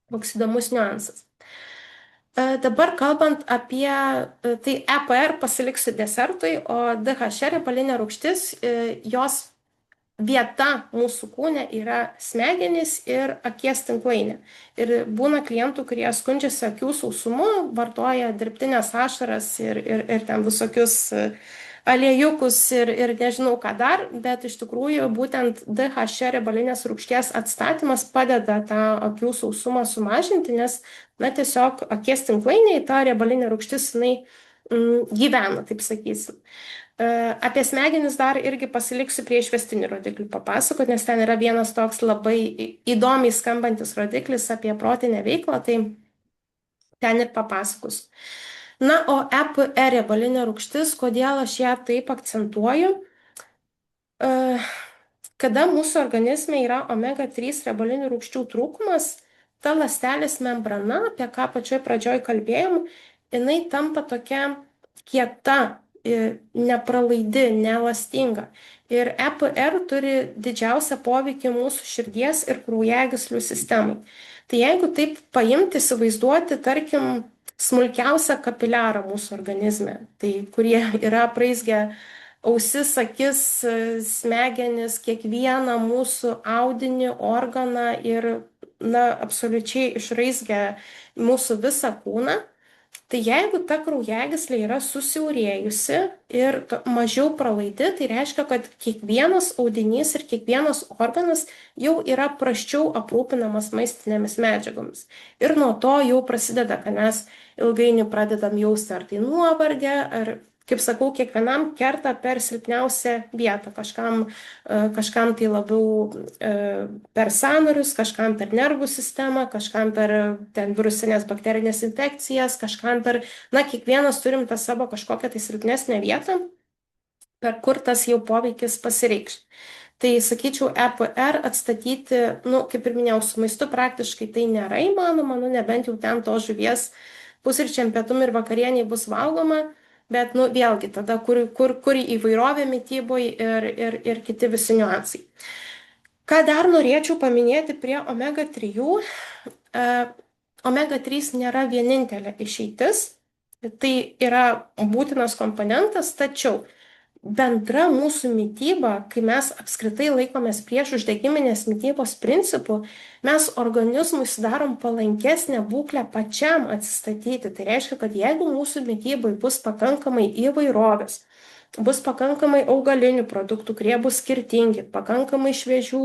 Koks įdomus niuansas. Dabar kalbant apie, tai EPR pasiliksiu desertui, o DHR riebalinė rūgštis, jos vieta mūsų kūne yra smegenys ir akies tinklainė. Ir būna klientų, kurie skundžiasi akių sausumu, vartoja dirbtinės ašaras ir ten visokius aliejukus ir nežinau ką dar, bet iš tikrųjų būtent DHR riebalinės rūgšties atstatymas padeda tą akių sausumą sumažinti, nes tiesiog akies tinklainėje ta riebalinė rūgštis gyvena, taip sakysim. Apie smegenis dar irgi pasiliksiu prie išvestinių rodiklių papasakoti, nes ten yra vienas toks labai įdomiai skambantis rodiklis apie protinę veiklą, tai ten ir papasakosiu. O EPR riebalinė rūgštis, kodėl aš ją taip akcentuoju? Kada mūsų organizme yra omega-3 riebalinių rūgščių trūkumas, ta ląstelės membrana, apie ką pačioj pradžioj kalbėjom, jinai tampa tokia kieta, nepralaidi, nelastinga. Ir EPR turi didžiausią poveikį mūsų širdies ir kraujagyslių sistemai. Tai jeigu taip paimti, įsivaizduoti, tarkim, smulkiausią kapiliarą mūsų organizme, tai kurie yra praizgę ausis, akis, smegenis, kiekvieną mūsų audinį, organą ir, na, absoliučiai išraizgę mūsų visą kūną. Tai jeigu ta kraujagyslė yra susiaurėjusi ir mažiau pralaidi, tai reiškia, kad kiekvienas audinys ir kiekvienas organas jau yra prasčiau aprūpinamas maistinėmis medžiagomis. Ir nuo to jau prasideda, kad mes ilgainiui pradedam jausti ar tai nuovargę, ar, kaip sakau, kiekvienam kerta per silpniausią vietą. Kažkam tai labiau per sąnarius, kažkam per nervų sistemą, kažkam per ten virusinės bakterinės infekcijas, kažkam per, na, kiekvienas turim tą savo kažkokią tai silpnesnę vietą, per kur tas jau poveikis pasireikš. Tai sakyčiau, EPR atstatyti, nu, kaip ir minėjau, su maistu praktiškai tai nėra įmanoma, nu, nebent jau ten to žuvies pusryčiam, pietum ir vakarieniai bus valgoma, bet, nu, vėlgi, tada kur įvairovė mytyboje ir kiti visi niuansai. Ką dar norėčiau paminėti prie omega-3? Omega-3 nėra vienintelė išeitis, tai yra būtinas komponentas, tačiau bendra mūsų mytyba, kai mes apskritai laikomės prieš uždegiminės mytybos principų, mes organizmui sudarom palankesnę būklę pačiam atsistatyti. Tai reiškia, kad jeigu mūsų mytybai bus pakankamai įvairovės, bus pakankamai augalinių produktų, kurie bus skirtingi, pakankamai šviežių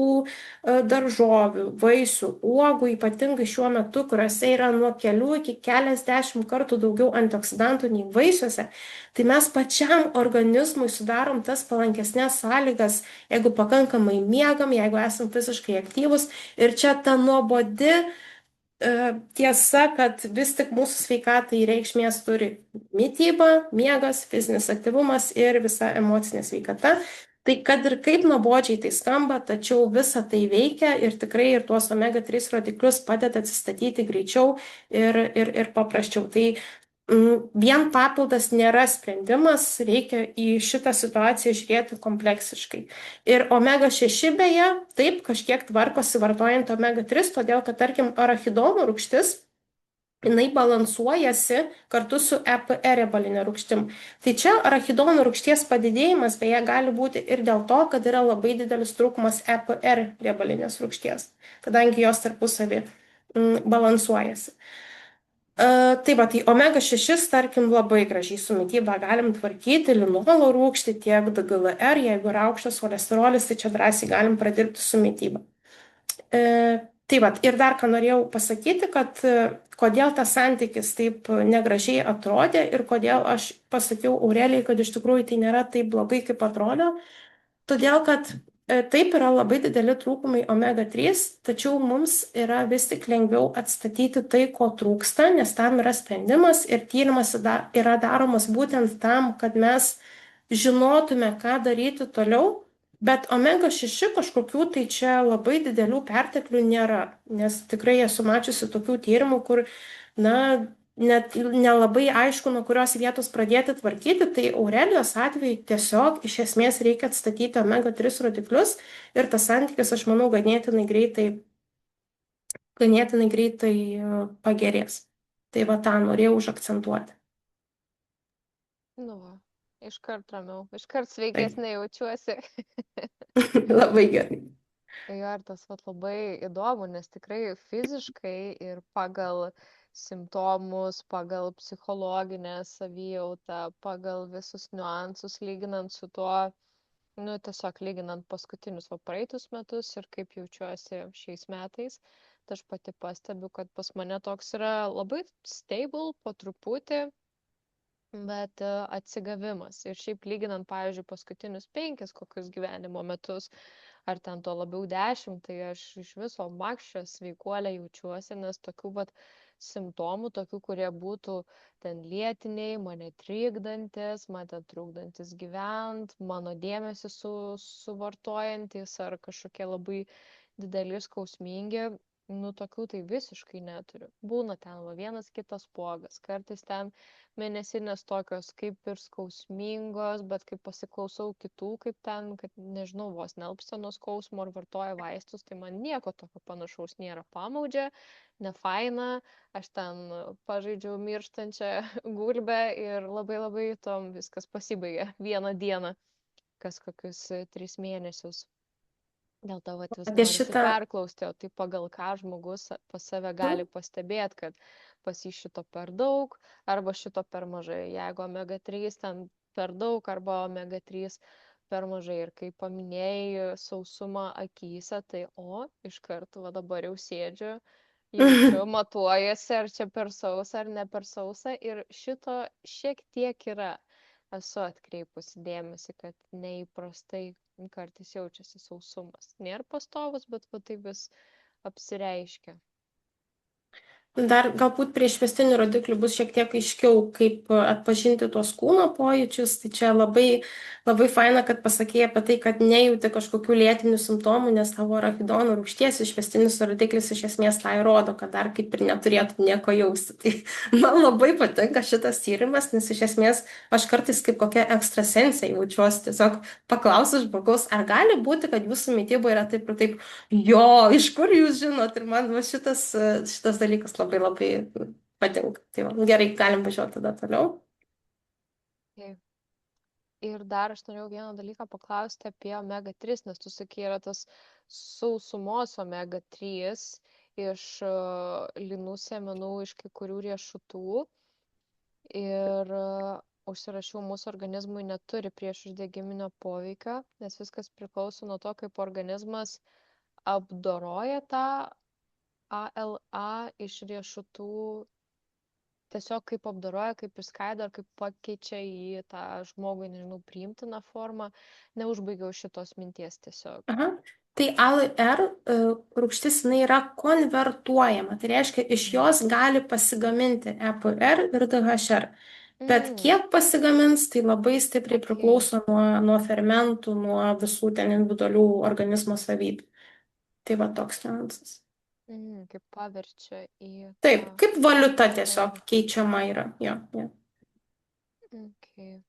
daržovių, vaisių, uogų, ypatingai šiuo metu, kuriuose yra nuo kelių iki keliasdešimt kartų daugiau antioksidantų nei vaisiuose, tai mes pačiam organizmui sudarom tas palankesnės sąlygas, jeigu pakankamai miegam, jeigu esam fiziškai aktyvus. Ir čia ta nuobodi tiesa, kad vis tik mūsų sveikatai reikšmės turi mityba, miegas, fizinis aktyvumas ir visa emocinė sveikata. Tai kad ir kaip nuobodžiai tai skamba, tačiau visa tai veikia ir tikrai ir tuos omega-3 rodiklius padeda atsistatyti greičiau ir paprasčiau. Tai vien papildas nėra sprendimas, reikia į šitą situaciją žiūrėti kompleksiškai. Ir omega-6 beje, taip, kažkiek tvarkosi vartojant omega-3, todėl kad, tarkim, arachidonų rūgštis, jinai balansuojasi kartu su EPR riebalinė rūgštim. Tai čia arachidonų rūgšties padidėjimas beje gali būti ir dėl to, kad yra labai didelis trūkumas EPR riebalinės rūgšties, kadangi jos tarpusavį balansuojasi. Tai va, tai omega-6, tarkim, labai gražiai su mityba galim tvarkyti, linolo rūgštį, tiek DGLR, jeigu yra aukštas cholesterolis, tai čia drąsiai galim pradirbti su mityba. Tai va, ir dar ką norėjau pasakyti, kad kodėl tas santykis taip negražiai atrodė ir kodėl aš pasakiau Aurelijai, kad iš tikrųjų tai nėra taip blogai, kaip atrodo, todėl kad taip yra labai dideli trūkumai omega-3, tačiau mums yra vis tik lengviau atstatyti tai, ko trūksta, nes tam yra sprendimas ir tyrimas yra daromas būtent tam, kad mes žinotume, ką daryti toliau, bet omega-6 kažkokių tai čia labai didelių perteklių nėra, nes tikrai esu mačiusi tokių tyrimų, kur, na, net nelabai aišku, nuo kurios vietos pradėti tvarkyti, tai Aurelijos atveju tiesiog iš esmės reikia atstatyti omega-3 rodiklius ir tas santykis, aš manau, ganėtinai greitai pagerės. Tai va, tą norėjau užakcentuoti. Nu, iškart ramiau, iškart sveikesnė jaučiuosi. Labai gerai. Jo, ir tas vat labai įdomu, nes tikrai fiziškai ir pagal simptomus, pagal psichologinę savijautą, pagal visus niuansus, lyginant su tuo, nu, tiesiog lyginant paskutinius praeitus metus ir kaip jaučiuosi šiais metais, tai aš pati pastebiu, kad pas mane toks yra labai stable, po truputį, bet atsigavimas. Ir šiaip lyginant, pavyzdžiui, paskutinius 5 kokius gyvenimo metus, ar ten to labiau 10, tai aš iš viso makščia sveikuolė jaučiuosi, nes tokių vat simptomų, tokių, kurie būtų ten lėtiniai, mane trikdantis, man ten trukdantis gyvent, mano dėmesį suvartojantis ar kažkokie labai dideli skausmingi, Nu, tokių tai visiškai neturiu. Būna ten va, vienas kitas spuogas. Kartais ten mėnesinės tokios kaip ir skausmingos, bet kai pasiklausau kitų, kaip ten, kad nežinau, vos nelpsta nuo skausmo ar vartoja vaistus, tai man nieko tokio panašaus nėra. Pamaudžia, nefaina, aš ten pažaidžiau mirštančią gulbę ir labai labai tom viskas pasibaigė vieną dieną, kas kokius 3 mėnesius. Dėl to vat vis Apie norisi šitą, perklausti, o tai pagal ką žmogus pas save gali pastebėti, kad pas jį šito per daug arba šito per mažai. Jeigu omega 3 ten per daug arba omega 3 per mažai. Ir kai paminėjai sausumą akyse, tai iš karto va dabar jau sėdžiu, jaučiu, matuojasi, ar čia per sausa ar ne per sausa. Ir šito šiek tiek yra. Esu atkreipusi dėmesį, kad neįprastai kartais jaučiasi sausumas. Nėra pastovus, bet va taip vis apsireiškia. dar galbūt prie išvestinių rodiklių bus šiek tiek aiškiau, kaip atpažinti tuos kūno pojūčius. Tai čia labai, labai faina, kad pasakėjai apie tai, kad nejauti kažkokių lėtinių simptomų, nes tavo arachidono rūgšties išvestinis rodiklis iš esmės tai rodo, kad dar kaip ir neturėtum nieko jausti. Tai man labai patinka šitas tyrimas, nes iš esmės aš kartais kaip kokia ekstrasensė jaučiuosi. Tiesiog paklausiu žmogaus, ar gali būti, kad jūsų mityba yra taip ir taip. Jo, iš kur jūs žinot? Ir man va šitas dalykas labai labai patinka. Tai va, gerai, galim važiuoti tada toliau. Okay. Ir dar aš norėjau vieną dalyką paklausti apie omega 3, nes tu sakai, yra tas sausumos omega 3 iš linų sėmenų, iš kai kurių riešutų. Ir užsirašiau, mūsų organizmui neturi priešuždegiminio poveikio, nes viskas priklauso nuo to, kaip organizmas apdoroja tą ALA iš riešutų, tiesiog kaip apdoroja, kaip išskaido, ar kaip pakeičia į tą žmogui, nežinau, priimtiną formą. Neužbaigiau šitos minties tiesiog. Aha. Tai ALR rūgštis jinai yra konvertuojama. Tai reiškia, iš jos gali pasigaminti EPR ir DHR. Bet kiek pasigamins, tai labai stipriai priklauso nuo fermentų, nuo visų ten individualių organizmo savybių. Tai va toks niuansas. Kaip paverčia į... Taip, kaip valiuta tiesiog keičiama yra. Jo, jo. Okay.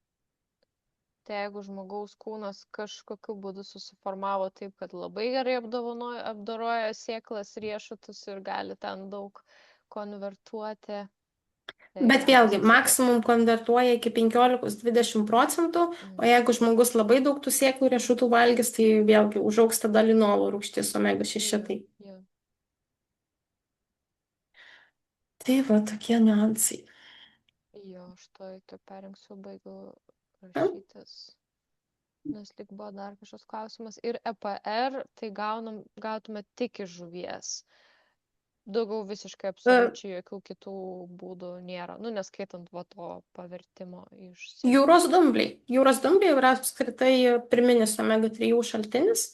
Tai jeigu žmogaus kūnas kažkokiu būdu susiformavo taip, kad labai gerai apdoroja sėklas, riešutus ir gali ten daug konvertuoti. Bet vėlgi, maksimum konvertuoja iki 15-20%, o jeigu žmogus labai daug tų sėklų riešutų valgys, tai vėlgi užaugs tada linolo rūgštis omega 6. Tai va tokie niuansai. Jo, aš to perrinksiu, baigiu rašytis. Nes lyg buvo dar kažkoks klausimas. Ir EPR, tai gautume tik iš žuvies. Daugiau visiškai absoliučiai jokių kitų būdų nėra. Nu, neskaitant va to pavertimo iš... Jūros dumbliai. Jūros dumbliai yra apskritai pirminis omega 3 šaltinis.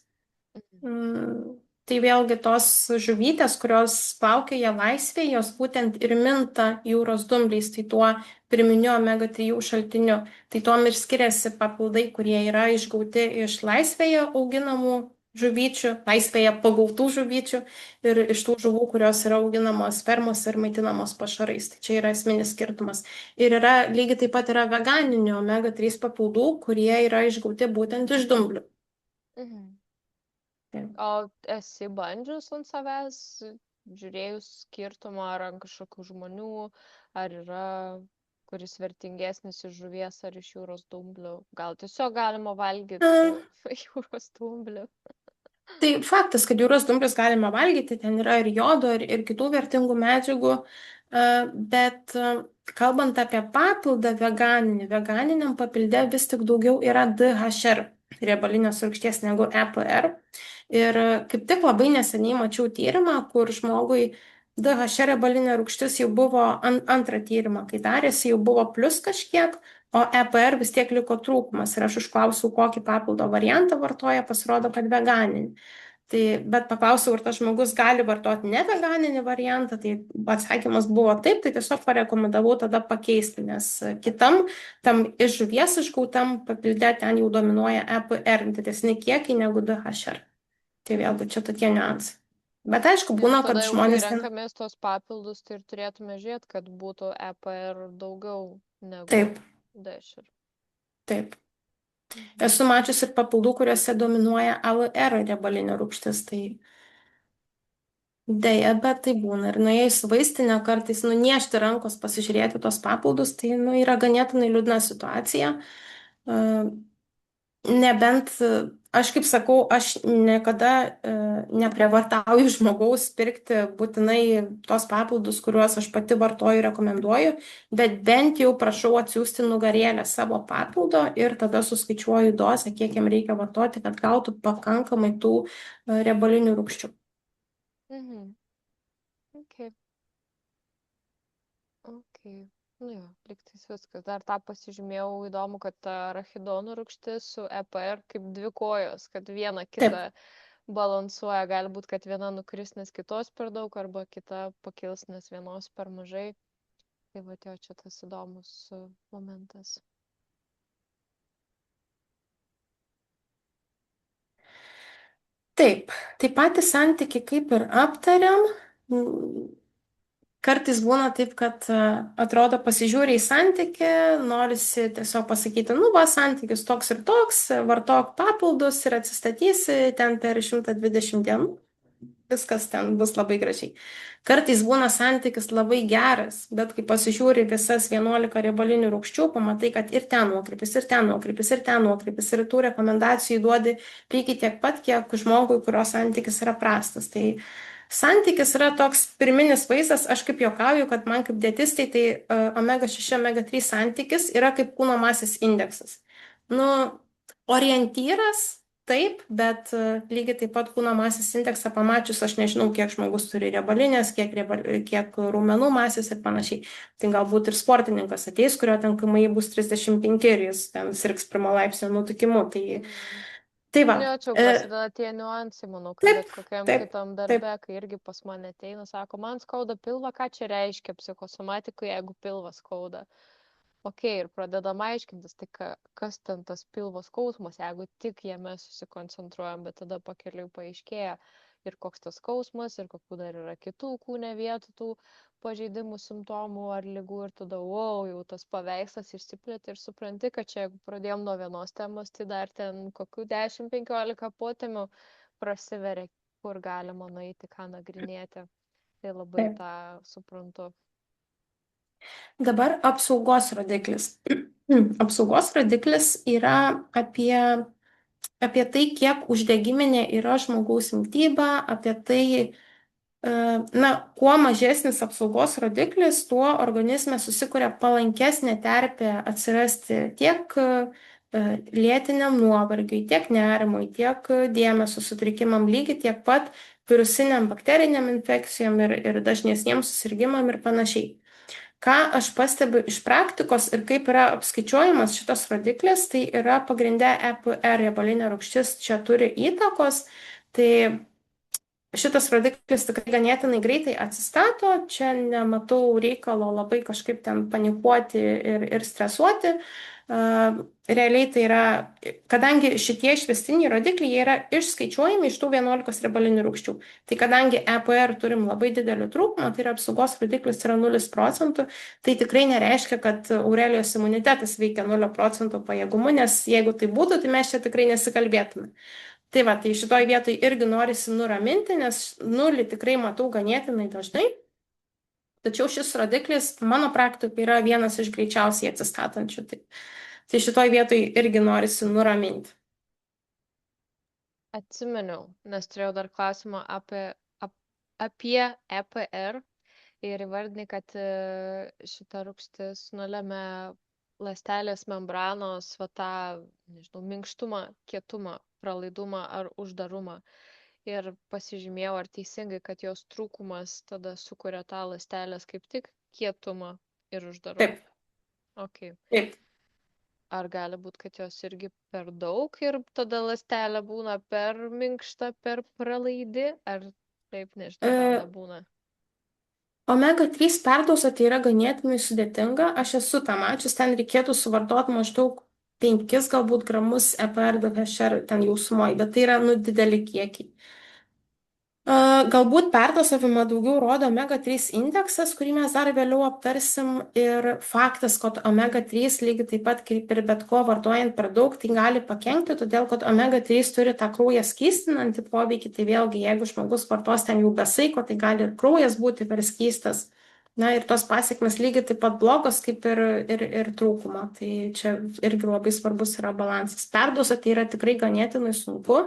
Tai vėlgi tos žuvytės, kurios plaukioja laisvėje, jos būtent ir minta jūros dumbliais, tai tuo pirminiu omega 3 šaltiniu. Tai tuom ir skiriasi papildai, kurie yra išgauti iš laisvėje auginamų žuvyčių, laisvėje pagautų žuvyčių ir iš tų žuvų, kurios yra auginamos fermose ir maitinamos pašarais. Tai čia yra esminis skirtumas. Ir yra lygiai taip pat yra veganinių omega 3 papildų, kurie yra išgauti būtent iš dumblių. O esi bandžius ant savęs, žiūrėjus skirtumą ar ant kažkokių žmonių, ar yra kuris vertingesnis iš žuvies ar iš jūros dumblių? Gal tiesiog galima valgyti jūros dumblių? Tai faktas, kad jūros dumblius galima valgyti, ten yra ir jodo, ir kitų vertingų medžiagų, bet kalbant apie papildą veganiniam papilde vis tik daugiau yra DHR, riebalinės rūgšties, negu EPR. Ir kaip tik labai neseniai mačiau tyrimą, kur žmogui DHR riebalinė rūgštis jau buvo antrą tyrimą, kai darėsi, jau buvo plus kažkiek, o EPR vis tiek liko trūkumas. Ir aš užklausiau, kokį papildo variantą vartoja, pasirodo, kad veganinį. Tai, bet paklausiau, ar tas žmogus gali vartoti ne veganinį variantą, tai atsakymas buvo taip, tai tiesiog parekomendavau tada pakeisti, nes kitam, tam iš žuvies išgautam papilde ten jau dominuoja EPR, didesni kiekiai negu DHR. Tai vėlgi čia tokie niuansai. Bet aišku, Ir būna, tada kad jau, kai žmonės ten renkamės tos papildus, tai ir turėtume žiūrėti, kad būtų EPR daugiau negu taip, dešir. taip. Mhm. Esu mačiusi ir papildų, kuriuose dominuoja ALR riebalinė rūgštis, tai dėja, bet tai būna. Ir nuėjus į vaistinę kartais nuniežti rankos, pasižiūrėti tos papildus, tai yra ganėtinai liūdna situacija. E, Nebent, aš kaip sakau, aš niekada neprievartauju žmogaus pirkti būtinai tos papildus, kuriuos aš pati vartoju, rekomenduoju, bet bent jau prašau atsiųsti nugarėlę savo papildo ir tada suskaičiuoju dozę, kiek jam reikia vartoti, kad gautų pakankamai tų riebalinių rūgščių. Mhm. Okay. Okay. Nu jo, lygtais viskas. Dar tą pasižymėjau, įdomu, kad ta arachidonų rūgštis su EPR kaip dvi kojos, kad viena Taip. kitą balansuoja. Gali būti, kad viena nukris, nes kitos per daug, arba kita pakils, nes vienos per mažai. Tai va, jo, čia tas įdomus momentas. Taip, tai patį santyki kaip ir aptariam. Mm, Kartais būna taip, kad atrodo pasižiūri į santyki, norisi tiesiog pasakyti, nu va, santykis toks ir toks, vartok papildus ir atsistatysi ten per 120 dienų. Viskas ten bus labai gražiai. Kartais būna santykis labai geras, bet kai pasižiūri visas 11 riebalinių rūgščių, pamatai, kad ir ten nuokrypis, ir ten nuokrypis, ir ten nuokrypis, ir tų rekomendacijų duodi lygiai tiek pat, kiek žmogui, kurio santykis yra prastas. Tai santykis yra toks pirminis vaizdas, aš kaip juokauju, kad man kaip dietistai, tai omega 6, omega 3 santykis yra kaip kūno masės indeksas. Nu, orientyras. Taip, bet lygiai taip pat kūno masės indeksą pamačius, aš nežinau, kiek žmogus turi riebalinės, kiek raumenų masės ir panašiai. Tai galbūt ir sportininkas ateis, kurio ten KMI bus 35 ir jis ten sirgs pirmo laipsnio nutukimu. Mm. Tai va. Jo, čia jau prasideda tie niuansai, manau, kaip Taip, bet kokiam taip, kitam taip. darbe, kai irgi pas mane ateina, sako, man skauda pilvą, ką čia reiškia psichosomatikoje, jeigu pilvas skauda. Ok, ir pradedam aiškintis, tai kas ten tas pilvo skausmas, jeigu tik jame susikoncentruojam, bet tada pakeliui paaiškėja ir koks tas skausmas, ir kokių dar yra kitų kūne vietų tų pažeidimų, simptomų ar lygų, ir tada, wow, jau tas paveikslas išsiplėtė ir supranti, kad čia jeigu pradėjom nuo vienos temos, tai dar ten kokių 10-15 potemių prasiveria, kur galima nueiti, ką nagrinėti. Tai labai Taip. tą suprantu. Dabar apsaugos rodiklis. Apsaugos rodiklis yra apie tai, kiek uždegiminė yra žmogaus mityba, apie tai, na, kuo mažesnis apsaugos rodiklis, tuo organizme susikuria palankesnė terpė atsirasti tiek lėtiniam nuovargiui, tiek nerimui, tiek dėmesio sutrikimam, lygiai tiek pat virusiniam bakteriniam infekcijom ir dažnesniems susirgymam ir panašiai. Ką aš pastebiu iš praktikos ir kaip yra apskaičiuojamas šitas rodiklis, tai yra pagrindė EPR riebalinė rūgštis čia turi įtakos. Tai šitas rodiklis tikrai ganėtinai greitai atsistato, čia nematau reikalo labai kažkaip ten panikuoti ir stresuoti. Realiai tai yra, kadangi šitie išvestiniai rodikliai, jie yra išskaičiuojami iš tų 11 riebalinių rūgščių. Tai kadangi EPR turim labai didelį trūkumą, tai yra apsaugos rodiklis yra 0 procentų, tai tikrai nereiškia, kad Aurelijos imunitetas veikia 0 procentų pajėgumu, nes jeigu tai būtų, tai mes čia tikrai nesikalbėtume. Tai va, tai šitoj vietoj irgi norisi nuraminti, nes nulį tikrai matau ganėtinai dažnai. Tačiau šis rodiklis mano praktikoje yra vienas iš greičiausiai atsistatančių. Tai šitoj vietoj irgi norisi nuraminti. Atsiminiau, nes turėjau dar klausimą apie EPR ir įvardinai, kad šita rūgštis nulėmė ląstelės membranos, va tą, nežinau, minkštumą, kietumą, pralaidumą ar uždarumą. Ir pasižymėjau, ar teisingai, kad jos trūkumas tada sukuria tą ląstelės kaip tik kietumą ir uždarumą. Taip, Okay. taip. Ar gali būti, kad jos irgi per daug ir tada ląstelė būna per minkšta, per pralaidi, ar taip, nežinau, gal E, nebūna. Omega 3 perdozą yra ganėtinai sudėtinga. Aš esu tą mačius, ten reikėtų suvartoti maždaug 5 galbūt gramus EPR DHR ten jau sumoji, bet tai yra dideli kiekiai. Galbūt perdozavimą daugiau rodo omega 3 indeksas, kurį mes dar vėliau aptarsim. Ir faktas, kad omega 3 lygiai taip pat kaip ir bet ko vartojant per daug, tai gali pakenkti, todėl kad omega 3 turi tą kraują skystinantį poveikį. Tai vėlgi, jeigu žmogus vartos ten jau be saiko, tai gali ir kraujas būti per skystas. Na ir tos pasiekmes lygiai taip pat blogos kaip ir trūkumo. Tai čia irgi labai svarbus yra balansas. Perdozą tai yra tikrai ganėtinai sunku,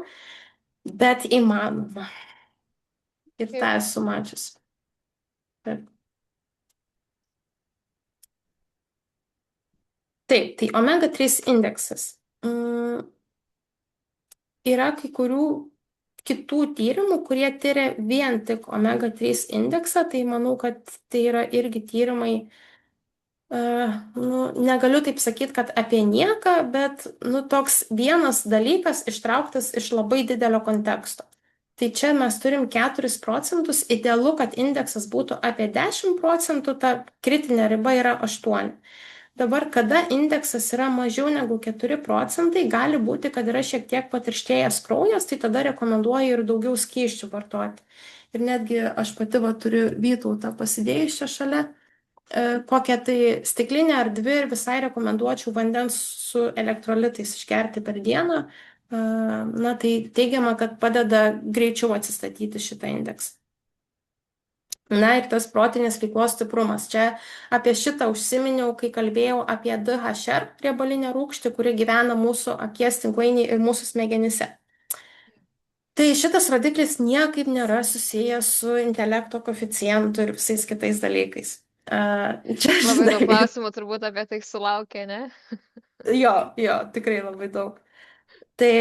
bet įmanoma. Ir tą Kaip esu mačiusi. Taip, taip, tai omega 3 indeksas. Yra kai kurių kitų tyrimų, kurie tyria vien tik omega 3 indeksą, tai manau, kad tai yra irgi tyrimai, nu, negaliu taip sakyti, kad apie nieką, bet nu, toks vienas dalykas ištrauktas iš labai didelio konteksto. Tai čia mes turim 4%, idealu, kad indeksas būtų apie 10%, ta kritinė riba yra 8. Dabar, kada indeksas yra mažiau negu 4%, gali būti, kad yra šiek tiek patirštėjęs kraujas, tai tada rekomenduoju ir daugiau skysčių vartoti. Ir netgi aš pati va, turiu Vytautą pasidėjus čia šalia, kokią tai stiklinę ar dvi ir visai rekomenduočiau vandens su elektrolitais išgerti per dieną. Na, tai teigiama, kad padeda greičiau atsistatyti šitą indeksą. Na ir tas protinės veiklos stiprumas. Čia apie šitą užsiminiau, kai kalbėjau apie DHR riebalinę rūgštį, kuri gyvena mūsų akies tinklainį ir mūsų smegenyse. Tai šitas rodiklis niekaip nėra susijęs su intelekto koeficientu ir visais kitais dalykais. Čia labai daug žinai, klausimų turbūt apie tai sulaukia, ne? jo, tikrai labai daug. Tai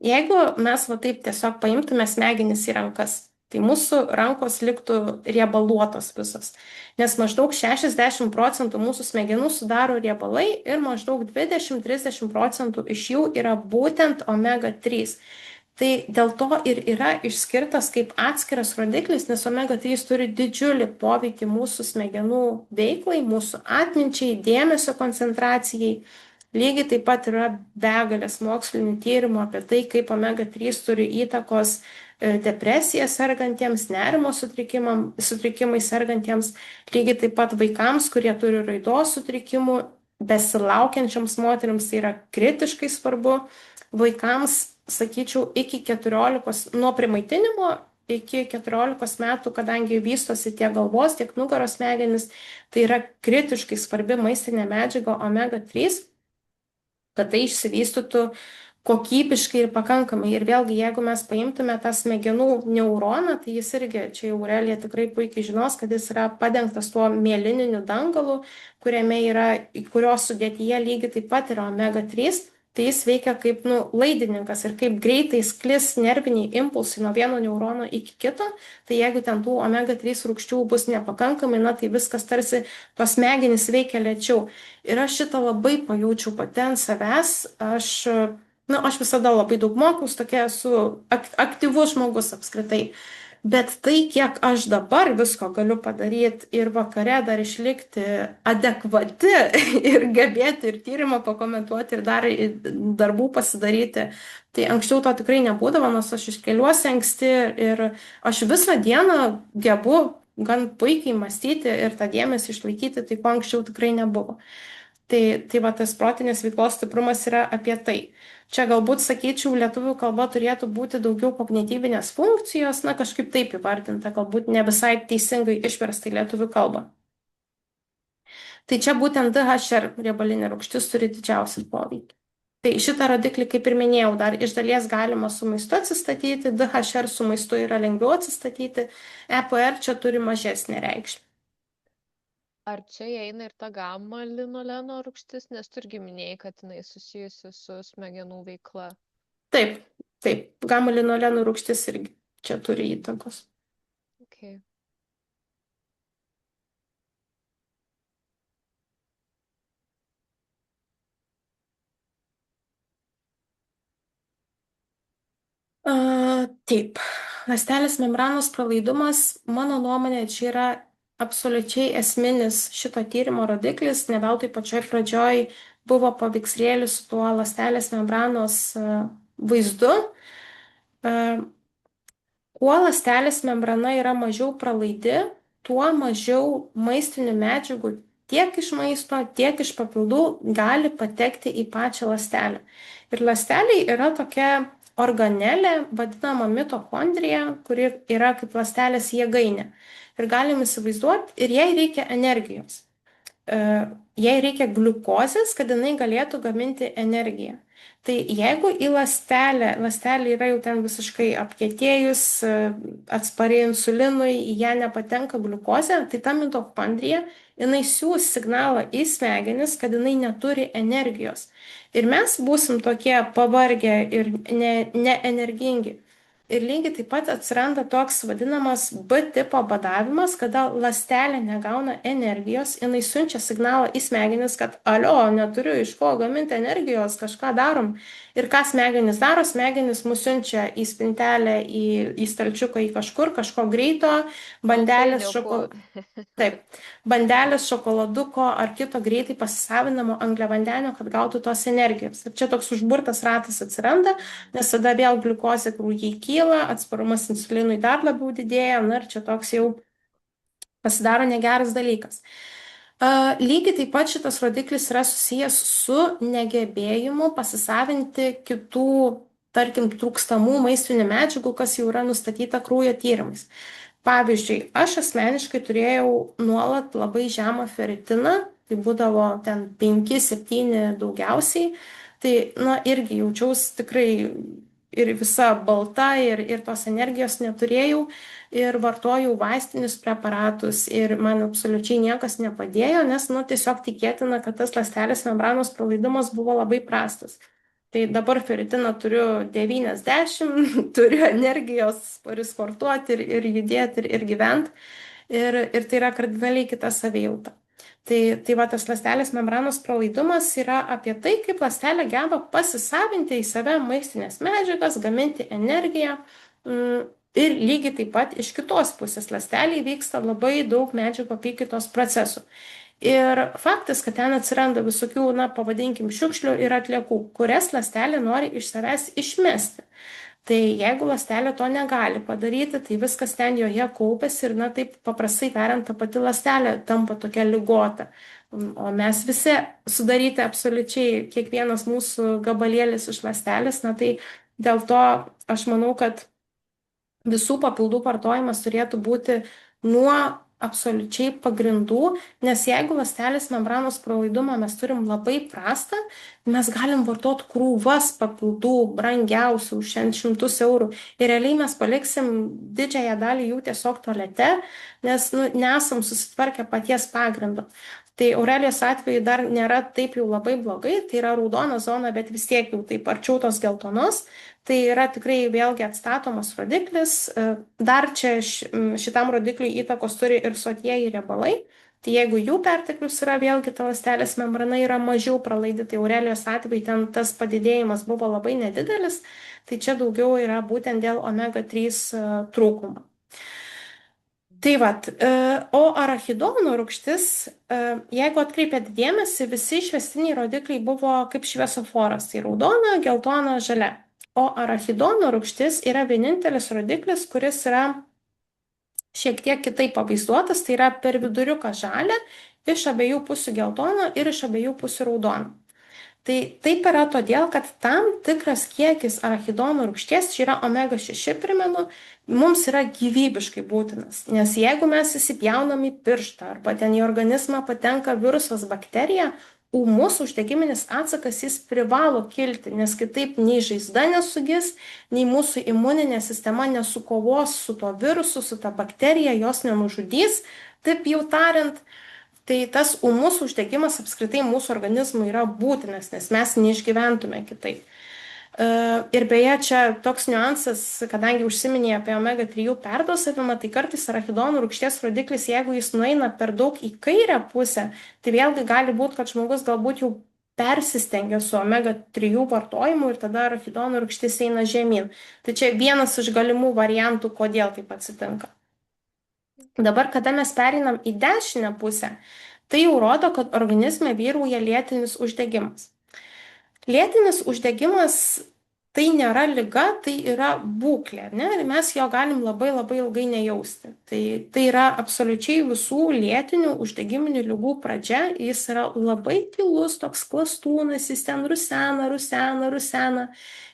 jeigu mes va taip tiesiog paimtume smegenis į rankas, tai mūsų rankos liktų riebaluotos visos, nes maždaug 60% mūsų smegenų sudaro riebalai ir maždaug 20-30% iš jų yra būtent omega 3. Tai dėl to ir yra išskirtas kaip atskiras rodiklis, nes omega 3 turi didžiulį poveikį mūsų smegenų veiklai, mūsų atminčiai, dėmesio koncentracijai. Lygiai taip pat yra begalės mokslinių tyrimų apie tai, kaip omega 3 turi įtakos depresija sergantiems, nerimo sutrikimai sergantiems, lygiai taip pat vaikams, kurie turi raidos sutrikimų, besilaukiančiams moteriams tai yra kritiškai svarbu. Vaikams, sakyčiau, iki 14, nuo primaitinimo iki 14 metų, kadangi vystosi tiek galvos, tiek nugaros smegenys, tai yra kritiškai svarbi maistinė medžiaga omega 3, kad tai išsivystytų kokybiškai ir pakankamai. Ir vėlgi, jeigu mes paimtume tą smegenų neuroną, tai jis irgi, čia jau Aurelija tikrai puikiai žinos, kad jis yra padengtas tuo mielininiu dangalu, kurio sudėtyje lygiai taip pat yra omega 3. Tai jis veikia kaip laidininkas ir kaip greitai sklis nerviniai impulsai nuo vieno neurono iki kito. Tai jeigu ten tų omega 3 rūgščių bus nepakankamai, tai viskas tarsi tos smegenys veikia lėčiau. Ir aš šitą labai pajaučiau pati ant savęs. Aš visada labai daug mokaus, tokia esu aktyvus žmogus apskritai. Bet tai, kiek aš dabar visko galiu padaryti ir vakare dar išlikti adekvati ir gebėti ir tyrimą pakomentuoti ir dar darbų pasidaryti, tai anksčiau to tikrai nebūdavo, nors aš iškeliuosi anksti ir aš visą dieną gebu gan puikiai mąstyti ir tą dėmesį išlaikyti, tai ko anksčiau tikrai nebuvo. Tai va tas protinės veiklos stiprumas yra apie tai. Čia galbūt, sakyčiau, lietuvių kalba turėtų būti daugiau kognityvinės funkcijos, kažkaip taip įvardinta, galbūt ne visai teisingai išversta į lietuvių kalbą. Tai čia būtent DHR riebalinė rūgštis turi didžiausią poveikį. Tai šitą rodiklį, kaip ir minėjau, dar iš dalies galima su maistu atsistatyti, DHR su maistu yra lengviau atsistatyti, EPR čia turi mažesnę reikšmę. Ar čia įeina ir ta gama linoleno rūgštis, nes tu irgi minėjai, kad jinai susijusi su smegenų veikla? Taip, gama linoleno rūgštis irgi čia turi įtakos. Okay. Taip, ląstelės membranos pralaidumas, mano nuomonė, čia yra absoliučiai esminis šito tyrimo rodiklis, ne veltui pačioj pradžioj buvo paveikslėlis su tuo ląstelės membranos vaizdu. kuo ląstelės membrana yra mažiau pralaidi, tuo mažiau maistinių medžiagų tiek iš maisto, tiek iš papildų gali patekti į pačią ląstelę. Ir ląsteliai yra tokia organelė, vadinama mitochondrija, kuri yra kaip ląstelės jėgainė. Ir galim įsivaizduoti, ir jai reikia energijos. E, Jai reikia gliukozės, kad jinai galėtų gaminti energiją. Tai jeigu į ląstelė yra jau ten visiškai apkietėjus, atspari insulinui, į ją nepatenka gliukozė, tai ta mitochondrija, jinai siūs signalą į smegenis, kad jinai neturi energijos. Ir mes būsim tokie pavargę ir neenergingi. Ir lygiai taip pat atsiranda toks vadinamas B tipo badavimas, kada ląstelė negauna energijos, jinai siunčia signalą į smegenis, kad alio, neturiu iš ko gaminti energijos, kažką darom. Ir ką smegenis daro, smegenis mus siunčia į spintelę, į stalčiuką, į kažko greito, bandelės Saldainiukų. šokolado. Taip, bandelės šokoladuko ar kito greitai pasisavinamo angliavandenio, kad gautų tos energijos. Ir čia toks užburtas ratas atsiranda, nes tada vėl gliukozė kraujyje kyla, atsparumas insulinui dar labiau didėja, na ir čia toks jau pasidaro negeras dalykas. Lygiai taip pat šitas rodiklis yra susijęs su negebėjimu pasisavinti kitų, tarkim, trūkstamų maistinių medžiagų, kas jau yra nustatyta kraujo tyrimais. Pavyzdžiui, aš asmeniškai turėjau nuolat labai žemą feritiną, tai būdavo ten 5-7 daugiausiai, tai, na, irgi jaučiausi tikrai ir visa balta, ir tos energijos neturėjau, ir vartojau vaistinius preparatus, ir man absoliučiai niekas nepadėjo, nes, nu, tiesiog tikėtina, kad tas ląstelės membranos pralaidumas buvo labai prastas. Tai dabar feritiną turiu 90, turiu energijos sportuoti ir judėti ir gyventi. Ir tai yra kardinaliai kita savijauta. Tai va tas ląstelės membranos pralaidumas yra apie tai, kaip ląstelė geba pasisavinti į save maistinės medžiagas, gaminti energiją. Ir lygiai taip pat iš kitos pusės ląstelėje vyksta labai daug medžiagų apykaitos procesų. Ir faktas, kad ten atsiranda visokių, na, pavadinkim, šiukšlių ir atliekų, kurias ląstelė nori iš savęs išmesti. Tai jeigu ląstelė to negali padaryti, tai viskas ten joje kaupėsi ir, na, taip paprastai tariant, ta pati ląstelė tampa tokia ligota. O mes visi sudaryti absoliučiai kiekvienas mūsų gabalėlis iš ląstelės, na, tai dėl to aš manau, kad visų papildų vartojimas turėtų būti nuo absoliučiai pagrindų, nes jeigu ląstelės membranos pralaidumą mes turim labai prastą, mes galim vartoti krūvas papildų, brangiausių, už 100 eurų. Ir realiai mes paliksim didžiąją dalį jų tiesiog tualete, nes, nu, nesam susitvarkę paties pagrindo. Tai Aurelijos atveju dar nėra taip jau labai blogai, tai yra raudona zona, bet vis tiek jau taip arčiau tos geltonos. Tai yra tikrai vėlgi atstatomas rodiklis. Dar čia šitam rodikliui įtakos turi ir sotieji riebalai. Tai jeigu jų perteklius yra, vėlgi ta ląstelės membrana yra mažiau pralaidi, tai Aurelijos atveju ten tas padidėjimas buvo labai nedidelis, tai čia daugiau yra būtent dėl omega-3 trūkumo. Tai vat, o arachidono rūgštis, jeigu atkreipėt dėmesį, visi išvestiniai rodikliai buvo kaip šviesoforas, tai raudona, geltona, žalia. O arachidono rūgštis yra vienintelis rodiklis, kuris yra šiek tiek kitaip pavaizduotas, tai yra per viduriuką žalia, iš abiejų pusių geltona ir iš abiejų pusių raudona. Tai taip yra todėl, kad tam tikras kiekis arachidono rūgšties, čia yra omega-6, primenu, mums yra gyvybiškai būtinas. Nes jeigu mes įsipjaunam į pirštą arba ten į organizmą patenka virusas, bakterija, ūmus uždegiminis atsakas jis privalo kilti, nes kitaip nei žaizda nesugis, nei mūsų imuninė sistema nesukovos su tuo virusu, su ta bakterija, jos nenužudys, taip jau tariant. Tai tas ūmus uždegimas apskritai mūsų organizmui yra būtinas, nes mes neišgyventume kitaip. Ir beje, čia toks niuansas, kadangi užsiminė apie omega-3 perdosavimą, tai kartais arachidono rūgšties rodiklis, jeigu jis nueina per daug į kairę pusę, tai vėlgi gali būti, kad žmogus galbūt jau persistengia su omega-3 vartojimu ir tada arachidono rūgštis eina žemyn. Tai čia vienas iš galimų variantų, kodėl taip atsitinka. Dabar, kada mes pereinam į dešinę pusę, tai jau rodo, kad organizme vyrauja lėtinis uždegimas. Lėtinis uždegimas tai nėra liga, tai yra būklė, ne? Ir mes jo galim labai labai ilgai nejausti. Tai yra absoliučiai visų lėtinių uždegiminių ligų pradžia. Jis yra labai tylus, toks klastūnas, jis ten rusena, rusena, rusena.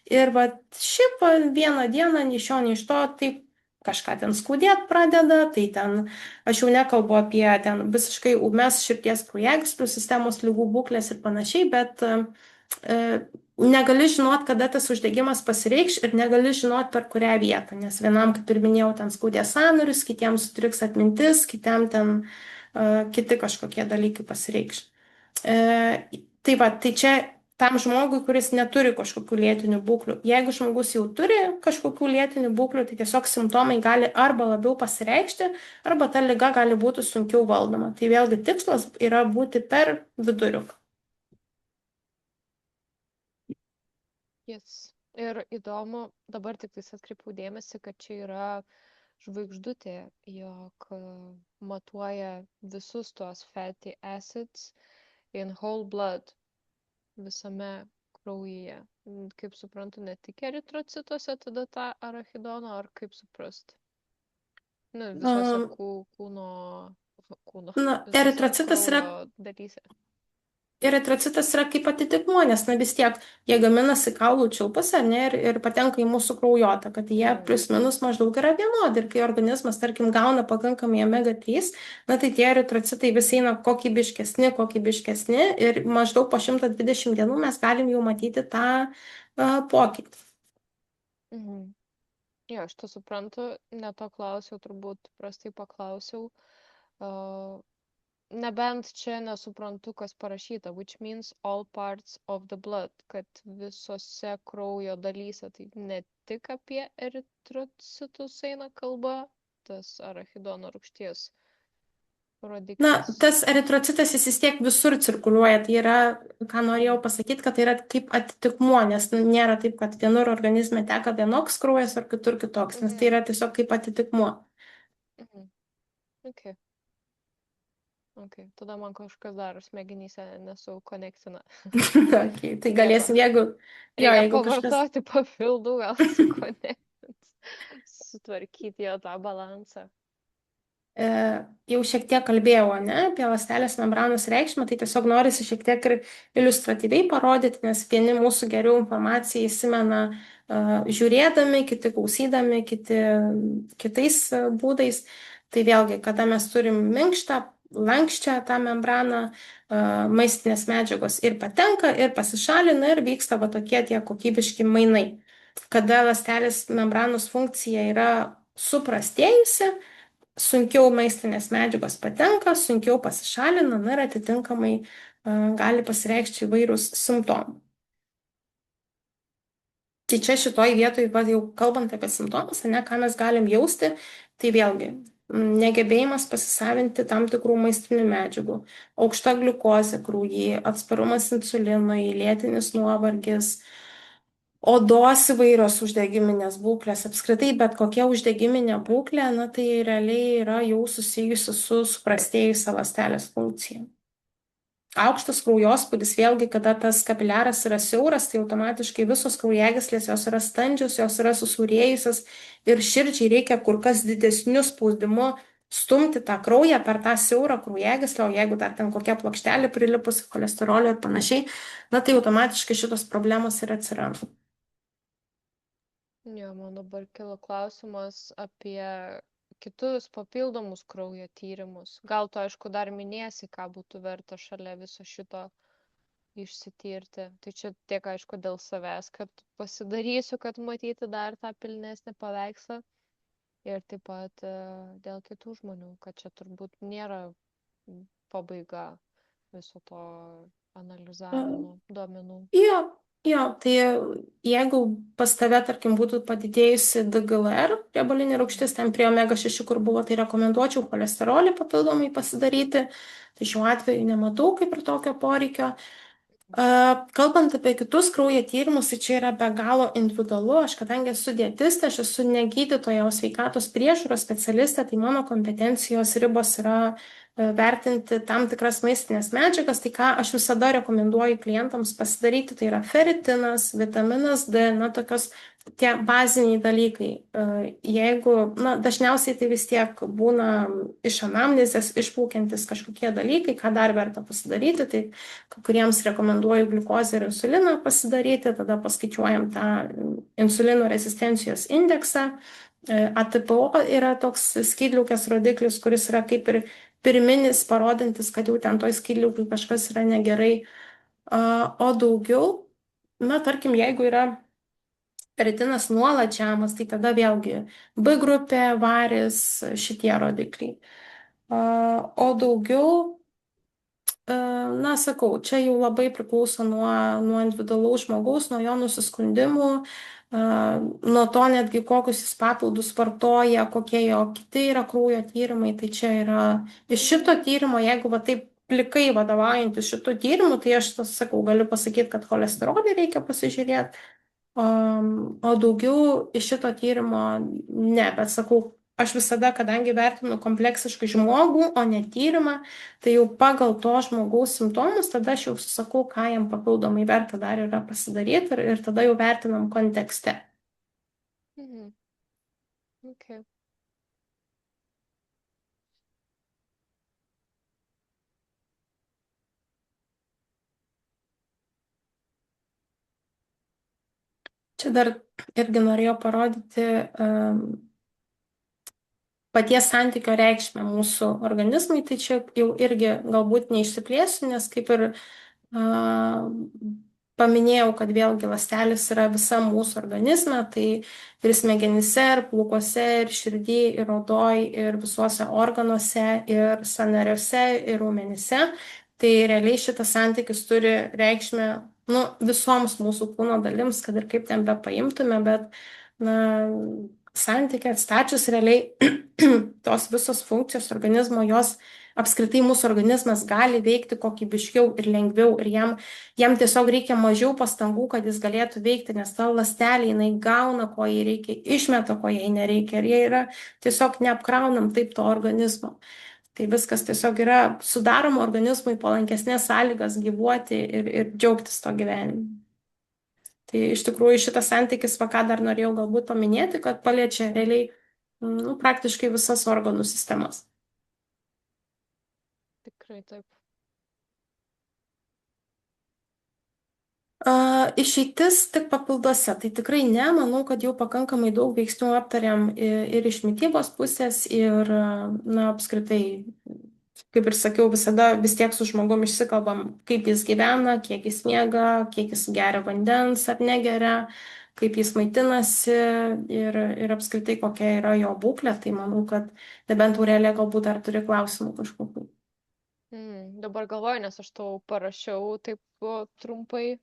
Ir va šiaip va, vieną dieną nei iš šio, nei iš to, taip kažką ten skaudėt pradeda, tai ten, aš jau nekalbu apie ten visiškai ūmes širdies kraujagyslių sistemos ligų būklės ir panašiai, bet negali žinot, kada tas uždegimas pasireikš ir negali žinot per kurią vietą, nes vienam, kaip ir minėjau, ten skaudės sąnarius, kitiems sutriks atmintis, kitiem ten kiti kažkokie dalykai pasireikš. Tai va, tai čia tam žmogui, kuris neturi kažkokių lėtinių būklių. Jeigu žmogus jau turi kažkokių lėtinių būklių, tai tiesiog simptomai gali arba labiau pasireikšti, arba ta liga gali būti sunkiau valdoma. Tai vėlgi tikslas yra būti per viduriuką. Yes. Ir įdomu, dabar tik tais atkreipiau dėmesį, kad čia yra žvaigždutė, jog matuoja visus tuos fatty acids in whole blood, visame kraujyje. Kaip suprantu, ne tik eritrocituose tada tą arachidoną, ar kaip suprast? Nu, visose kūno, Na, visose eritrocitas yra kraujo dalyse. Eritrocitas yra kaip atitikmuo, nes na vis tiek jie gaminasi kaulų čiulpuose, ne, ir patenka į mūsų kraujotaką, kad jie plius minus maždaug yra vienodi. Ir kai organizmas, tarkim, gauna pakankamai omega-3, na tai tie eritrocitai vis eina kokybiškesni, kokybiškesni ir maždaug po 120 dienų mes galim jau matyti tą pokytį. Mhm. Jo, aš to suprantu, ne to klausiau, turbūt prastai paklausiau. Nebent čia nesuprantu, kas parašyta, which means all parts of the blood, kad visose kraujo dalyse, tai ne tik apie eritrocitus eina kalba, tas arachidono rūgšties Na, rodiklis. tas eritrocitas jis vis tiek visur cirkuliuoja. Tai yra, ką norėjau pasakyti, kad tai yra kaip atitikmuo, nes nėra taip, kad vienur organizme teka vienoks kraujas, ar kitur kitoks, nes tai yra tiesiog kaip atitikmuo. Okay. Okay. Tada man kažkas dar smegenyse nesukonektina. Okay, tai galėsim, jeigu pavartoti papildų, gal sukonektins, sutvarkyti jo tą balansą. Jau šiek tiek kalbėjau, ne, apie ląstelės membranos reikšmę, tai tiesiog norisi šiek tiek ir iliustratyviai parodyti, nes vieni mūsų geriau informaciją įsimena žiūrėdami, kiti klausydami, kiti kitais būdais. Tai vėlgi, kada mes turim minkštą, lankščią tą membraną, maistinės medžiagos ir patenka, ir pasišalina, ir vyksta va tokie tie kokybiški mainai. Kada ląstelės membranos funkcija yra suprastėjusi, sunkiau maistinės medžiagos patenka, sunkiau pasišalina, na ir atitinkamai gali pasireikšti įvairūs simptomai. Tai čia šitoj vietoj, va, jau kalbant apie simptomus, ne, ką mes galim jausti, tai vėlgi negebėjimas pasisavinti tam tikrų maistinių medžiagų, aukšta gliukozė kraujyje, atsparumas insulinui, lėtinis nuovargis, odos įvairios uždegiminės būklės, apskritai bet kokia uždegiminė būklė, na tai realiai yra jau susijusi su suprastėjusia ląstelės funkcija. Aukštas kraujospūdis, vėlgi, kada tas kapiliaras yra siauras, tai automatiškai visos kraujagyslės jos yra standžios, jos yra susiaurėjusios ir širdžiai reikia kur kas didesniu spaudimu stumti tą kraują per tą siaurą kraujagyslę, o jeigu dar ten kokia plokštelė prilipusi cholesterolio ir panašiai, na tai automatiškai šitos problemos ir atsiranda. Jo, man dabar kilo klausimas apie kitus papildomus kraujo tyrimus. Gal tu, aišku, dar minėsi, ką būtų verta šalia viso šito išsitirti. Tai čia tiek, aišku, dėl savęs, kad pasidarysiu, kad matyti dar tą pilnesnį paveikslą. Ir taip pat dėl kitų žmonių, kad čia turbūt nėra pabaiga viso to analizavimo duomenų. Jo, tai jeigu pas tave, tarkim, būtų padidėjusi DGLR, riebalinė rūgštis, ten prie omega-6, kur buvo, tai rekomenduočiau cholesterolį papildomai pasidaryti. Tai šiuo atveju nematau kaip ir tokio poreikio. Kalbant apie kitus kraujo tyrimus, tai čia yra be galo individualu. Aš kadangi esu dietistė, aš esu ne gydytoja, o sveikatos priežiūros specialistė, tai mano kompetencijos ribos yra vertinti tam tikras maistinės medžiagas, tai ką aš visada rekomenduoju klientams pasidaryti, tai yra feritinas, vitaminas D, na, tokios tie baziniai dalykai. Jeigu, na, dažniausiai tai vis tiek būna iš anamnezės išplaukiantis kažkokie dalykai, ką dar verta pasidaryti, tai kai kuriems rekomenduoju gliukozę ir insuliną pasidaryti, tada paskaičiuojam tą insulino rezistencijos indeksą. ATPO yra toks skydliaukės rodiklis, kuris yra kaip ir pirminis, parodantis, kad jau ten toj skydliaukėj kažkas yra negerai. O daugiau, na, tarkim, jeigu yra feritinas nuolat žemas, tai tada vėlgi B grupė, varis, šitie rodikliai. O daugiau, na, sakau, čia jau labai priklauso nuo individualaus žmogaus, nuo jo nusiskundimų, nuo to netgi kokius jis papildus vartoja, kokie jo kiti yra kraujo tyrimai. Tai čia yra iš šito tyrimo, jeigu va taip plikai vadovaujantis šitų tyrimų, tai aš sakau, galiu pasakyti, kad cholesterolį reikia pasižiūrėti. O daugiau iš šito tyrimo ne, bet sakau, aš visada, kadangi vertinu kompleksiškai žmogų, o ne tyrimą, tai jau pagal to žmogaus simptomus, tada aš jau susakau, ką jam papildomai verta dar yra pasidaryti ir tada jau vertinam kontekste. Mhm. Okay. Čia dar irgi norėjau parodyti paties santykio reikšmę mūsų organizmui, tai čia jau irgi galbūt neišsiplėsiu, nes kaip ir paminėjau, kad vėlgi ląstelės yra visa mūsų organizme, tai ir smegenyse, ir plaukuose, ir širdį, ir odoj, ir visuose organuose, ir sąnariuose, ir raumenyse. Tai realiai šitas santykis turi reikšmę, nu, visoms mūsų kūno dalims, kad ir kaip ten be paimtume, bet, na, santykį atstačius realiai tos visos funkcijos organizmo, jos apskritai mūsų organizmas gali veikti kokybiškiau ir lengviau ir jam tiesiog reikia mažiau pastangų, kad jis galėtų veikti, nes ta ląstelė jinai gauna, ko jai reikia, išmeta, ko jai nereikia ir jie yra tiesiog neapkraunam taip to organizmo. Tai viskas tiesiog yra sudaroma organizmui palankesnės sąlygas gyvuoti ir džiaugtis to gyvenimu. Tai iš tikrųjų šitas santykis, va ką dar norėjau galbūt paminėti, kad paliečia realiai nu, praktiškai visas organų sistemas. Tikrai taip. Išeitis tik papilduose, tai tikrai ne, manau, kad jau pakankamai daug veiksnių aptariam ir iš mitybos pusės ir, na, apskritai, kaip ir sakiau, visada vis tiek su žmogum išsikalbam, kaip jis gyvena, kiek jis miega, kiek jis geria vandens ar negeria, kaip jis maitinasi ir apskritai kokia yra jo būklė, tai manau, kad nebent Aurelija galbūt dar turi klausimų kažkokių. Dabar galvoju, nes aš tau parašiau taip trumpai,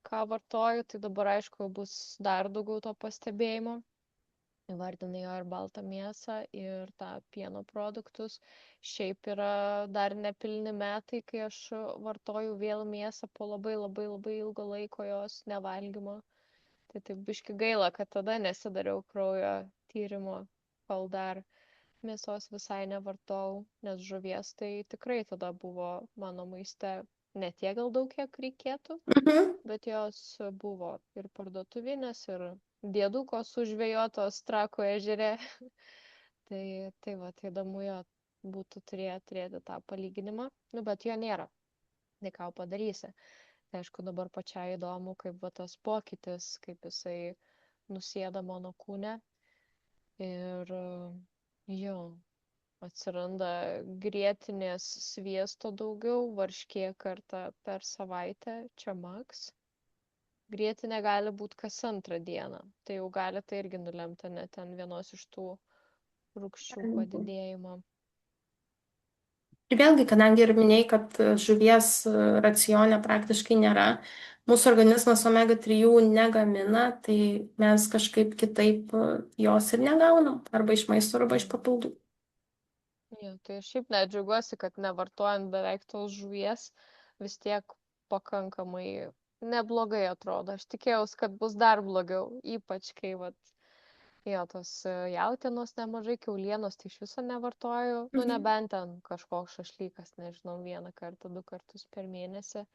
ką vartoju, tai dabar aišku bus dar daugiau to pastebėjimo. Įvardinai jo ir baltą mėsą, ir tą pieno produktus. Šiaip yra dar nepilni metai, kai aš vartoju vėl mėsą po labai labai labai ilgo laiko jos nevalgymo. Tai taip biški gaila, kad tada nesidariau kraujo tyrimo, kol dar mėsos visai nevartojau, nes žuvies tai tikrai tada buvo mano maiste ne tiek gal daug, kiek reikėtų, bet jos buvo ir parduotuvinės, ir dieduko sužvėjotos Trakų ežere. tai va, tai įdomu jo būtų turėti tą palyginimą, nu, bet jo nėra. Tai ką padarysi. Tai aišku, dabar pačiai įdomu, kaip va tas pokytis, kaip jisai nusėda mano kūne. Ir jo, atsiranda grietinės sviesto daugiau, varškė kartą per savaitę, čia maks. Grietinė gali būti kas antrą dieną, tai jau gali tai irgi nulemta net ten vienos iš tų rūgščių padidėjimo. Ir vėlgi, kadangi ir minėjai, kad žuvies racione praktiškai nėra, mūsų organizmas omega-3 negamina, tai mes kažkaip kitaip jos ir negaunam, arba iš maisto, arba iš papildų. Ja, tai šiaip net džiaugiuosi, kad nevartojant beveik tos žuvies, vis tiek pakankamai neblogai atrodo. Aš tikėjausi, kad bus dar blogiau, ypač kai vat, Jo, tos jautienos nemažai, kiaulienos tai iš viso nevartoju, nu Mhm. nebent ten kažkoks šašlykas, nežinau, 1 kartą, 2 kartus per mėnesį,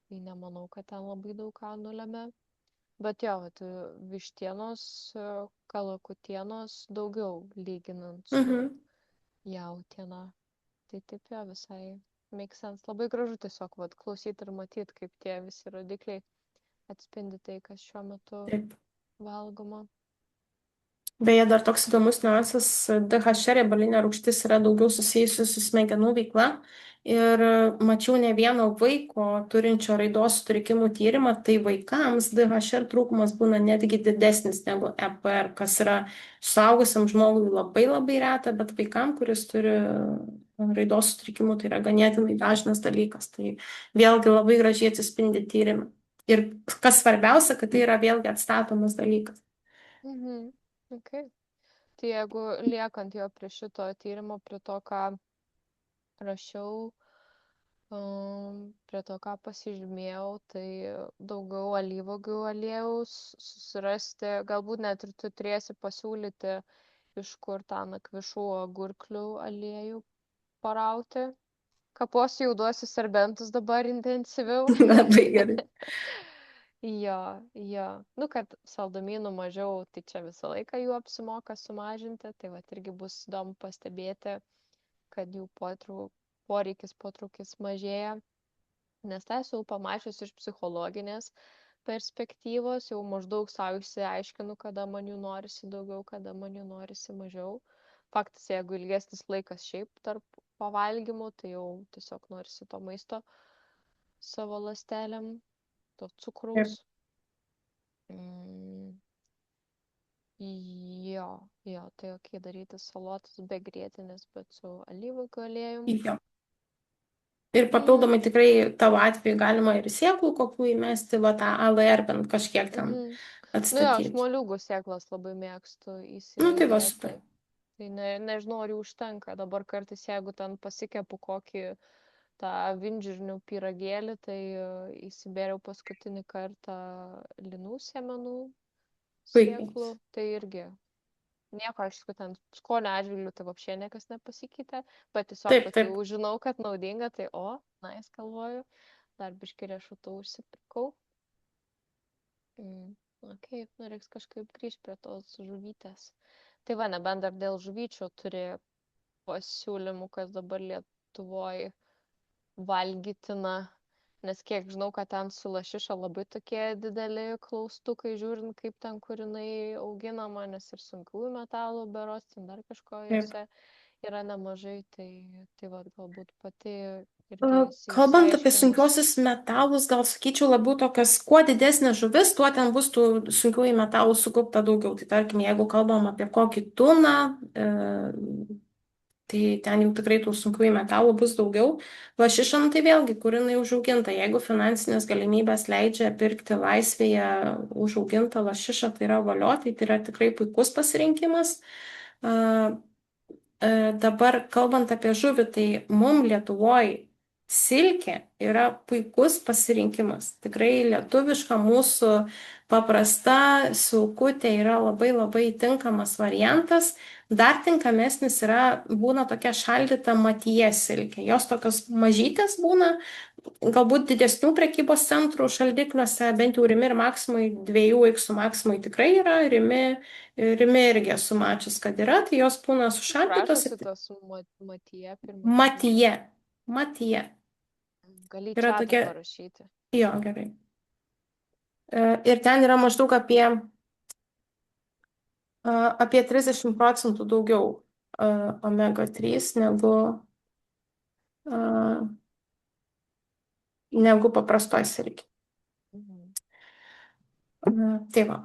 tai nemanau, kad ten labai daug ką nulėmė. Bet jo, vat, vištienos, kalakutienos daugiau lyginant su Mhm. jautiena. Tai taip jo visai make sense. Labai gražu tiesiog vat, klausyti ir matyti, kaip tie visi rodikliai atspindi tai, kas šiuo metu Taip. valgoma. Beje, dar toks įdomus niuansas, DHR riebalinė rūgštis yra daugiau susijusi su smegenų veikla. Ir mačiau ne vieno vaiko turinčio raidos sutrikimų tyrimą, tai vaikams DHR trūkumas būna netgi didesnis negu EPR, kas yra suaugusiam žmogui labai labai reta, bet vaikam, kuris turi raidos sutrikimų, tai yra ganėtinai dažnas dalykas. Tai vėlgi labai gražiai atsispindi tyrimai. Ir kas svarbiausia, kad tai yra vėlgi atstatomas dalykas. Mhm. Okay. Tai jeigu liekant jo prie šito tyrimo, prie to, ką rašiau, prie to, ką pasižymėjau, tai daugiau alyvuogių aliejaus susirasti, galbūt net ir tu turėsi pasiūlyti, iš kur tą nakvišų agurklių aliejų parauti. Kapuosiu jau duosiu serbentus dabar intensyviau. Labai gerai. Jo, jo. Nu, kad saldumynų mažiau, tai čia visą laiką jų apsimoka sumažinti. Tai va irgi bus įdomu pastebėti, kad jų potraukis mažėja. Nes tą esu pamačius iš psichologinės perspektyvos, jau maždaug savo išsiaiškinu, kada man jų norisi daugiau, kada man jų norisi mažiau. Faktas, jeigu ilgesnis laikas šiaip tarp pavalgymų, tai jau tiesiog norisi to maisto savo ląstelėm, to Ir cukraus. Mm, jo, tai okei daryti salotas be grietinės, bet su alyvuogių aliejum. jo. Ir Mhm, papildomai tikrai tavo atveju galima ir sėklų kokių įmesti, va tą ALR bent kažkiek ten mhm. Nu jo, aš atstatyti. moliūgų sėklas labai mėgstu Nu tai va įsidėti. super. Tai nežinau, ar jų užtenka. Dabar kartais, jeigu ten pasikepu kokį tą vinžirnių pyragėlį, tai įsibėriau paskutinį kartą linų sėmenų Puikiai. sėklų. Tai irgi nieko, aišku, ten skonio atžvilgių tai apšė niekas nepasikeitė, bet tiesiog, Taip, kad taip. jau žinau, kad naudinga, tai galvoju, dar biški riešutų užsipirkau. Ok, nu reiks kažkaip grįžti prie tos žuvytės. Tai va, nebent dar dėl žuvyčių turi pasiūlymų, kas dabar Lietuvoje valgytina, nes kiek žinau, kad ten su lašiša labai tokie dideli klaustukai, žiūrint, kaip ten, kur jinai auginama, nes ir sunkiųjų metalų beros, ten dar kažko Taip. jose yra nemažai, tai va, galbūt pati irgi esi Kalbant apie išsiaiškinus. sunkiosius metalus, gal sakyčiau labiau tokias, kuo didesnė žuvis, tuo ten bus tų sunkiųjų metalų sukaupta daugiau. Tai tarkim, jeigu kalbam apie kokį tuną, tai ten jau tikrai tų sunkiųjų metalų bus daugiau. Lašišam tai vėlgi, kur jinai užauginta. Jeigu finansinės galimybės leidžia pirkti laisvėje užaugintą lašišą, tai yra valio, tai yra tikrai puikus pasirinkimas. Dabar kalbant apie žuvį, tai mum Lietuvoje silkė yra puikus pasirinkimas. Tikrai lietuviška mūsų paprasta silkutė yra labai labai tinkamas variantas. Dar tinkamesnis būna tokia šaldyta matyje silkė. Jos tokios mažytės būna, galbūt didesnių prekybos centrų šaldikliuose, bent jau Rimi ir Maksimui, 2X Maksimui tikrai yra, Rimi irgi esu mačius, kad yra, tai jos būna Kaip sušaldytos. rašosi tas matyje, pirmą kartą Matyje, girdžiu. matyje. Gali į Yra čatą tokia, parašyti. jo, gerai. Ir ten yra maždaug apie 30% daugiau omega 3 negu paprastoj silkė. Mhm. Tai va.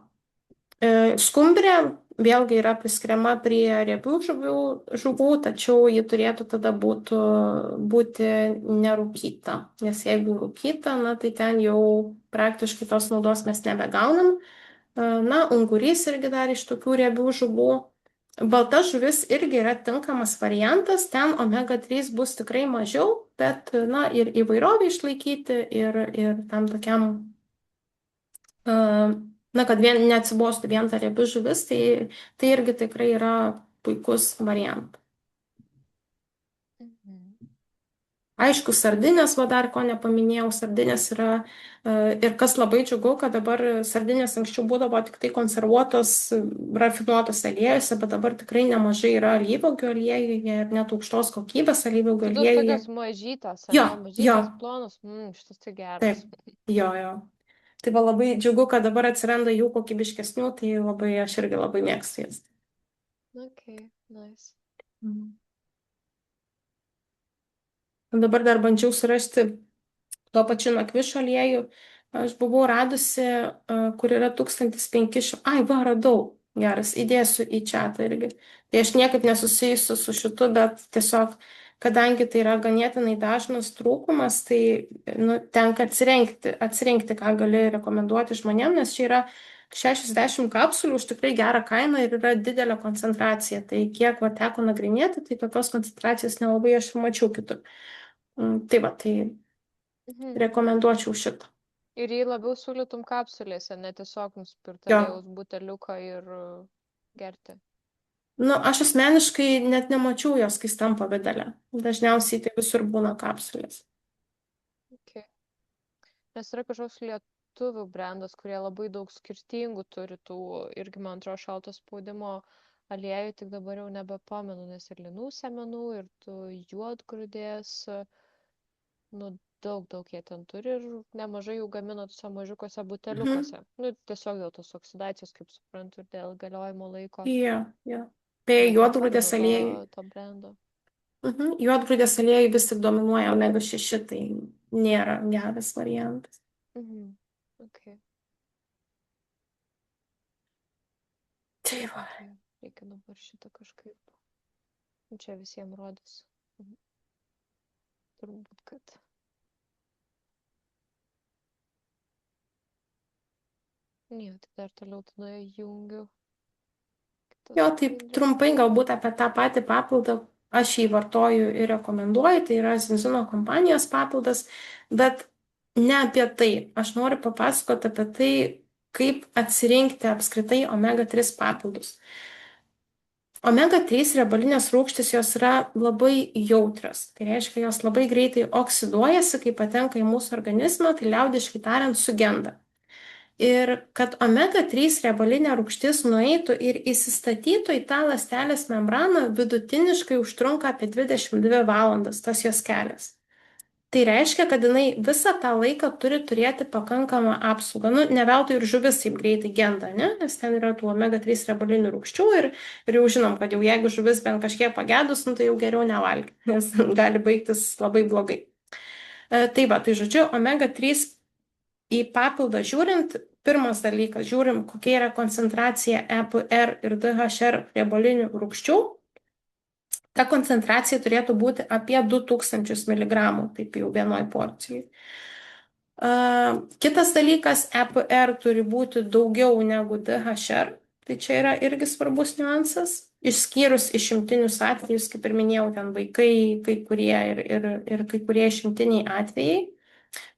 Skumbrė vėlgi yra priskiriama prie riebių žuvų, tačiau ji turėtų tada būti nerūkyta. Nes jeigu rūkyta, na, tai ten jau praktiškai tos naudos mes nebegaunam. Na, ungurys irgi dar iš tokių riebių žuvų. Balta žuvis irgi yra tinkamas variantas, ten omega 3 bus tikrai mažiau, bet, na, ir įvairovę išlaikyti, ir tam tokiam Na, kad vien neatsibostų vien ta riebi žuvis, tai irgi tikrai yra puikus variantas. Mhm. Aišku, sardinės, va dar ko nepaminėjau, sardinės yra ir kas labai džiugu, kad dabar sardinės anksčiau būdavo tik tai konservuotos, rafinuotos aliejose, bet dabar tikrai nemažai yra alyvuogių aliejuje ir net aukštos kokybės alyvuogių Tai tos aliejuje. tokios mažytės, Jo, ane, jo, mažytės, plonos, šitas tai taip, geras. jo. Tai va labai džiugu, kad dabar atsiranda jų kokybiškesnių, tai labai aš irgi labai mėgstu jas. Okay, nice. Mhm. Dabar dar bandžiau surasti tuo pačiu nakvišo aliejų. Aš buvau radusi, kur yra 1500. Ai, va, radau. Geras, įdėsiu į čatą irgi. Tai aš niekaip nesusijusiu su šitu, bet tiesiog, kadangi tai yra ganėtinai dažnas trūkumas, tai nu, tenka atsirinkti, ką gali rekomenduoti žmonėm, nes čia yra 60 kapsulių už tikrai gerą kainą ir yra didelė koncentracija. Tai kiek va teko nagrinėti, tai tokios koncentracijos nelabai aš ir mačiau kitur. Tai va, tai Mhm. rekomenduočiau šitą. Ir jį labiau siūlytum kapsulėse, ne tiesiog nusipirkti Jo. aliejaus buteliuką ir gerti. Nu, aš asmeniškai net nemačiau jos skystam pavidale. Dažniausiai tai visur būna kapsulės. Okay. Nes yra kažkoks lietuvių brandas, kurie labai daug skirtingų turi tų, irgi man atrodo, šalto spaudimo aliejų, tik dabar jau nebepamenu, nes ir linų semenų, ir tų juodgrūdės, nu, daug jie ten turi ir nemažai jų gamino tuose mažiukose Mhm. buteliukuose. Nu, tiesiog dėl tos oksidacijos, kaip suprantu, ir dėl galiojimo laiko. Jo. Tai Bet juodgrūdės nepamenu aliejai. to brando. Juodgrūdės aliejai vis tik dominuoja omega 6, tai nėra geras variantas. Mhm. Okay. Tai va. Okay. Reikia dabar šitą kažkaip. Čia visiems rodys. Turbūt, kad. Ne, tai dar toliau tada jungiu kitą Jo, taip skaidrę. trumpai galbūt apie tą patį papildą. Aš jį vartoju ir rekomenduoju, tai yra Zinzino kompanijos papildas, bet ne apie tai. Aš noriu papasakoti apie tai, kaip atsirinkti apskritai omega 3 papildus. Omega 3 riebalinės rūgštys jos yra labai jautrios. Tai reiškia, jos labai greitai oksiduojasi, kai patenka į mūsų organizmą, tai liaudiškai tariant, sugenda. Ir kad omega 3 riebalinė rūgštis nueitų ir įsistatytų į tą ląstelės membraną, vidutiniškai užtrunka apie 22 valandas tas jos kelias. Tai reiškia, kad jinai visą tą laiką turi turėti pakankamą apsaugą. Nu, ne veltui ir žuvis taip greitai genda, ne? Nes ten yra tų omega 3 riebalinių rūgščių ir jau žinom, kad jau jeigu žuvis bent kažkiek pagedus, nu, tai jau geriau nevalgyti, nes gali baigtis labai blogai. Tai va, tai žodžiu, omega 3 į papildą žiūrint, pirmas dalykas, žiūrim, kokia yra koncentracija EPR ir DHR riebalinių rūgščių. Ta koncentracija turėtų būti apie 2000 mg, taip jau vienoj porcijai. Kitas dalykas, EPR turi būti daugiau negu DHR, tai čia yra irgi svarbus niuansas, išskyrus išimtinius atvejus, kaip ir minėjau, ten vaikai, kai kurie ir kai kurie išimtiniai atvejai.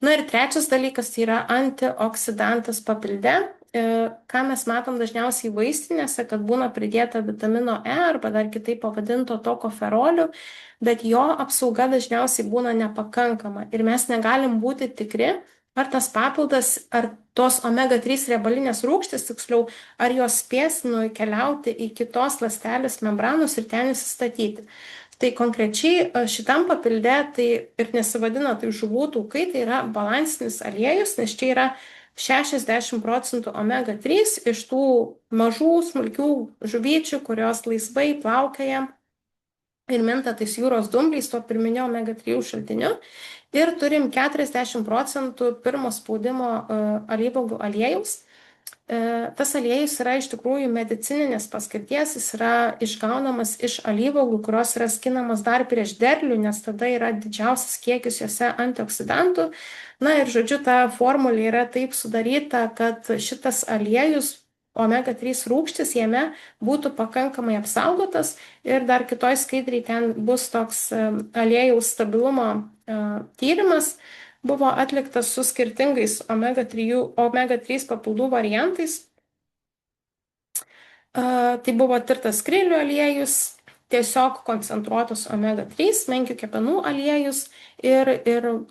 Na ir trečias dalykas tai yra antioksidantas papilde. Ką mes matom dažniausiai vaistinėse, kad būna pridėta vitamino E arba dar kitaip pavadinto tokoferolių, bet jo apsauga dažniausiai būna nepakankama ir mes negalim būti tikri, ar tas papildas, ar tos omega 3 riebalinės rūgštys, tiksliau, ar jos spės nukeliauti į kitos ląstelės membranus ir ten įsistatyti. Tai konkrečiai šitam papilde tai ir nesivadina tai žuvų taukai, tai yra balansinis aliejus, nes čia yra 60% omega 3 iš tų mažų, smulkių žuvyčių, kurios laisvai plaukioja ir minta tais jūros dumbliais, tuo pirminio omega 3 šaltiniu. Ir turim 40% pirmo spaudimo alyvuogių aliejaus. Tas aliejus yra iš tikrųjų medicininės paskirties, jis yra išgaunamas iš alyvuogių, kurios yra skinamas dar prieš derlių, nes tada yra didžiausias kiekis juose antioksidantų. Na ir žodžiu, ta formulė yra taip sudaryta, kad šitas aliejus, omega 3 rūgštis jame būtų pakankamai apsaugotas ir dar kitoj skaidriai ten bus toks aliejaus stabilumo tyrimas, buvo atliktas su skirtingais omega 3 papildų variantais. Tai buvo tirtas krilių aliejus, tiesiog koncentruotos omega 3, menkių kepenų aliejus ir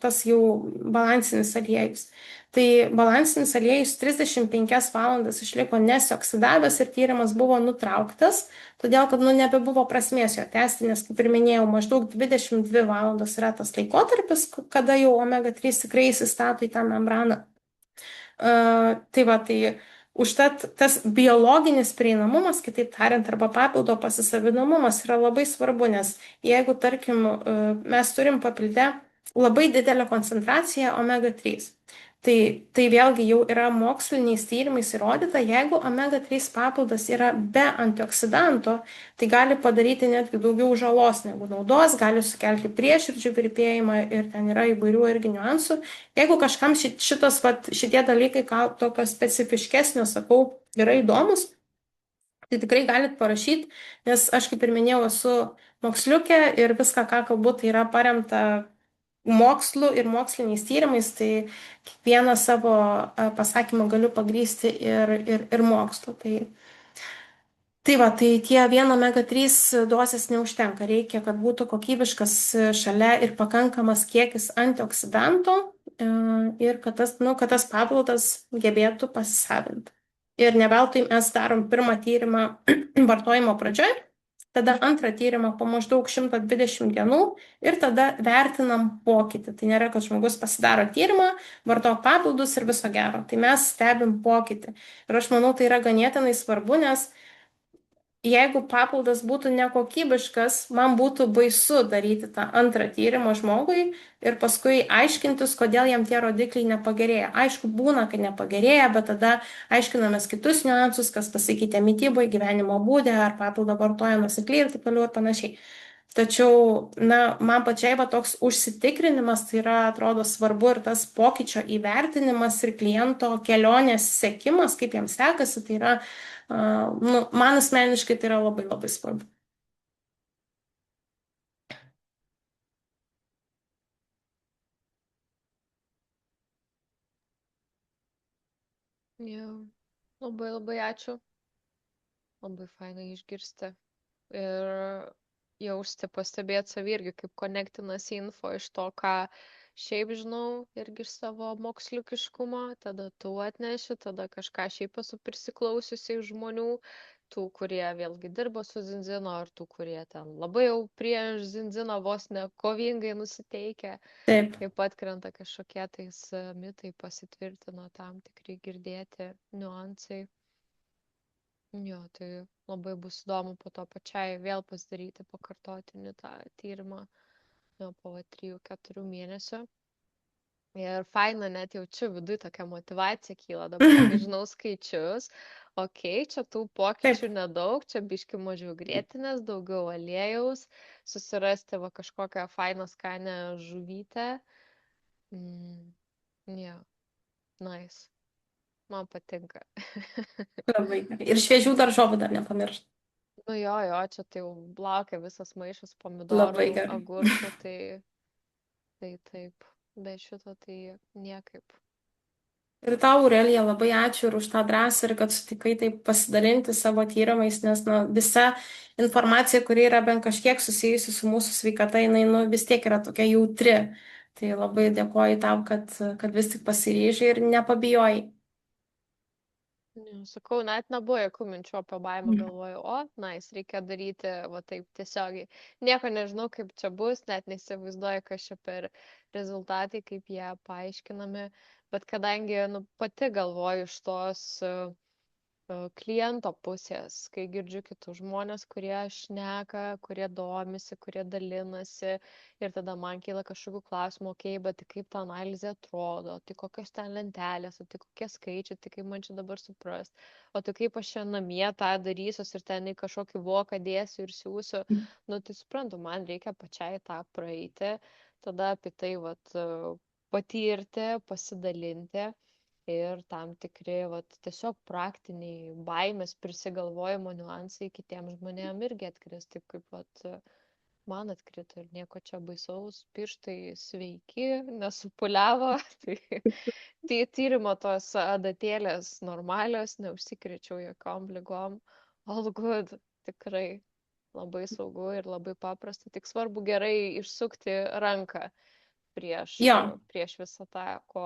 tas jau balansinis aliejus. Tai balansinis aliejus 35 valandas išliko nesioksidavęs ir tyrimas buvo nutrauktas, todėl kad nebebuvo prasmės jo tęsti, nes, kaip ir minėjau, maždaug 22 valandos yra tas laikotarpis, kada jau omega 3 tikrai įsistato į tą membraną. Tai va, tai užtat tas biologinis prieinamumas, kitaip tariant, arba papildo pasisavinamumas yra labai svarbu, nes jeigu, tarkim, mes turim papildę labai didelę koncentraciją omega 3, tai vėlgi jau yra moksliniais tyrimais įrodyta, jeigu omega 3 papildas yra be antioksidanto, tai gali padaryti netgi daugiau žalos negu naudos, gali sukelti prieširdžių virpėjimą ir ten yra įvairių irgi niuansų. Jeigu kažkam šitie dalykai, ką tokio specifiškesnio sakau, yra įdomus, tai tikrai galit parašyti, nes aš, kaip ir minėjau, esu moksliukė ir viską, ką kalbu, tai yra paremta mokslu ir moksliniais tyrimais, tai kiekvieną savo pasakymą galiu pagrysti ir mokslu. Tai va, tai tie vieno omega 3 dozės neužtenka, reikia, kad būtų kokybiškas šalia ir pakankamas kiekis antioksidantų ir kad tas papildas gebėtų pasisavinti. Ir ne veltui mes darom pirmą tyrimą vartojimo pradžioje, tada antrą tyrimą po maždaug 120 dienų ir tada vertinam pokytį. Tai nėra, kad žmogus pasidaro tyrimą, vartok papildus ir viso gero. Tai mes stebim pokytį. Ir aš manau, tai yra ganėtinai svarbu, nes jeigu papildas būtų nekokybiškas, man būtų baisu daryti tą antrą tyrimą žmogui ir paskui aiškintis, kodėl jam tie rodikliai nepagerėja. Aišku, būna, kad nepagerėja, bet tada aiškinamės kitus niuansus, kas pasikeitė mityboje, gyvenimo būdė, ar papildą vartoja nuosekliai ir taip toliau ir panašiai. Tačiau, man pačiai va toks užsitikrinimas, tai yra, atrodo, svarbu ir tas pokyčio įvertinimas ir kliento kelionės sekimas, kaip jam sekasi, tai yra, man asmeniškai tai yra labai labai svarbu. Jau. Labai labai ačiū. Labai fainai išgirsti. Ir jausti, pastebėti savį irgi, kaip konektinasi info iš to, ką šiaip žinau, irgi iš savo moksliukiškumo, tada tu atneši, tada kažką šiaip esu prisiklausiusi iš žmonių, tų, kurie vėlgi dirbo su zinzino, ar tų, kurie ten labai jau prieš zinzino vos ne kovingai nusiteikę, Taip. kaip atkrenta kažkokie tais mitai, pasitvirtino tam tikri girdėti niuansai. Jo, tai labai bus įdomu po to pačiai vėl pasidaryti pakartotinį tą tyrimą po 3-4 mėnesių. Ir faina, net jaučiu viduje tokia motivacija kyla dabar, kai žinau skaičius. Ok, čia tų pokyčių Taip. nedaug, čia biški mažiau grėtinės, daugiau aliejaus, susirasti va kažkokią fainą skanę žuvytę. Jo, nice. Man patinka. Labai gerai. Ir šviežių daržovių dar nepamiršt. Nu jo, čia tai jau laukia visas maišas pomidorų, Labai gerai. agurkų, tai taip, be šito tai niekaip. Ir tau, Aurelija, labai ačiū ir už tą drąsą ir kad sutikai taip pasidalinti savo tyrimais, nes visa informacija, kuri yra bent kažkiek susijusi su mūsų sveikata, jinai vis tiek yra tokia jautri. Tai labai dėkoju tau, kad vis tik pasiryžai ir nepabijojai. Sakau, net nebuvo jokių minčių apie baimę, galvoju, reikia daryti va taip tiesiogiai. Nieko nežinau, kaip čia bus, net neįsivaizduoju, kas čia per rezultatai, kaip jie paaiškinami, bet kadangi pati galvoju iš tos kliento pusės, kai girdžiu kitus žmonės, kurie šneka, kurie domisi, kurie dalinasi ir tada man kyla kažkokių klausimų, bet tai kaip ta analizė atrodo, tai kokios ten lentelės, tai kokie skaičiai, tai kaip man čia dabar suprast, o tai kaip aš čia namie tą darysiu ir ten į kažkokį voką dėsiu ir siūsiu, tai suprantu, man reikia pačiai tą praeiti, tada apie tai patirti, pasidalinti. Ir tam tikri tiesiog praktiniai baimės prisigalvojimo niuansai kitiems žmonėms irgi atkris, taip kaip man atkrito ir nieko čia baisaus, pirštai sveiki, nesupuliavo, tai tyrimo tos adatėlės normalios, neužsikrėčiau jokiom ligom, all good, tikrai labai saugu ir labai paprasta, tik svarbu gerai išsukti ranką prieš, Jo, prieš visą tą, ko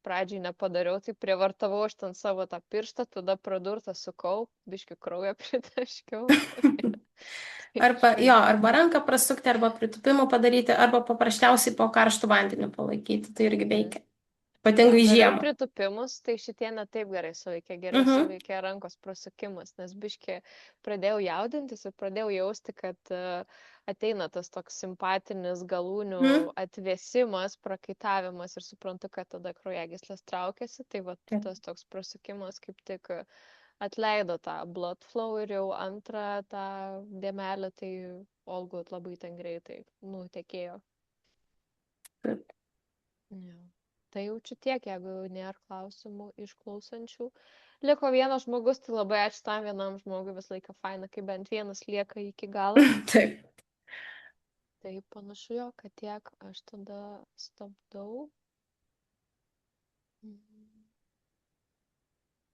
pradžiai nepadariau, tai prievartavau aš ten savo tą pirštą, tada pradurtą sukau, biški kraują pritaškiau. Tai jo, žodžiu. arba ranką prasukti, arba pritupimų padaryti, arba paprasčiausiai po karštų vandeniu palaikyti, tai irgi Mhm. veikia, Jo, ypatingai dariau žiemą. pritupimus, tai šitie ne taip gerai suveikia, geriau Mhm, suveikia rankos prasukimas, nes biški pradėjau jaudintis ir pradėjau jausti, kad ateina tas toks simpatinis galūnių mhm. atvėsimas, prakaitavimas ir suprantu, kad tada kraujagyslės traukiasi, tai va Taip. tas toks prasukimas kaip tik atleido tą blood flow ir jau antrą tą dėmelę, tai all good labai ten greitai nutekėjo. Taip. Jo. Tai jaučiu tiek, jeigu nėra klausimų iš klausančių. Liko vienas žmogus, tai labai ačiū tam vienam žmogui, visą laiką faina, kai bent vienas lieka iki galo. Taip. Tai panašu jo, kad tiek aš tada stabdau.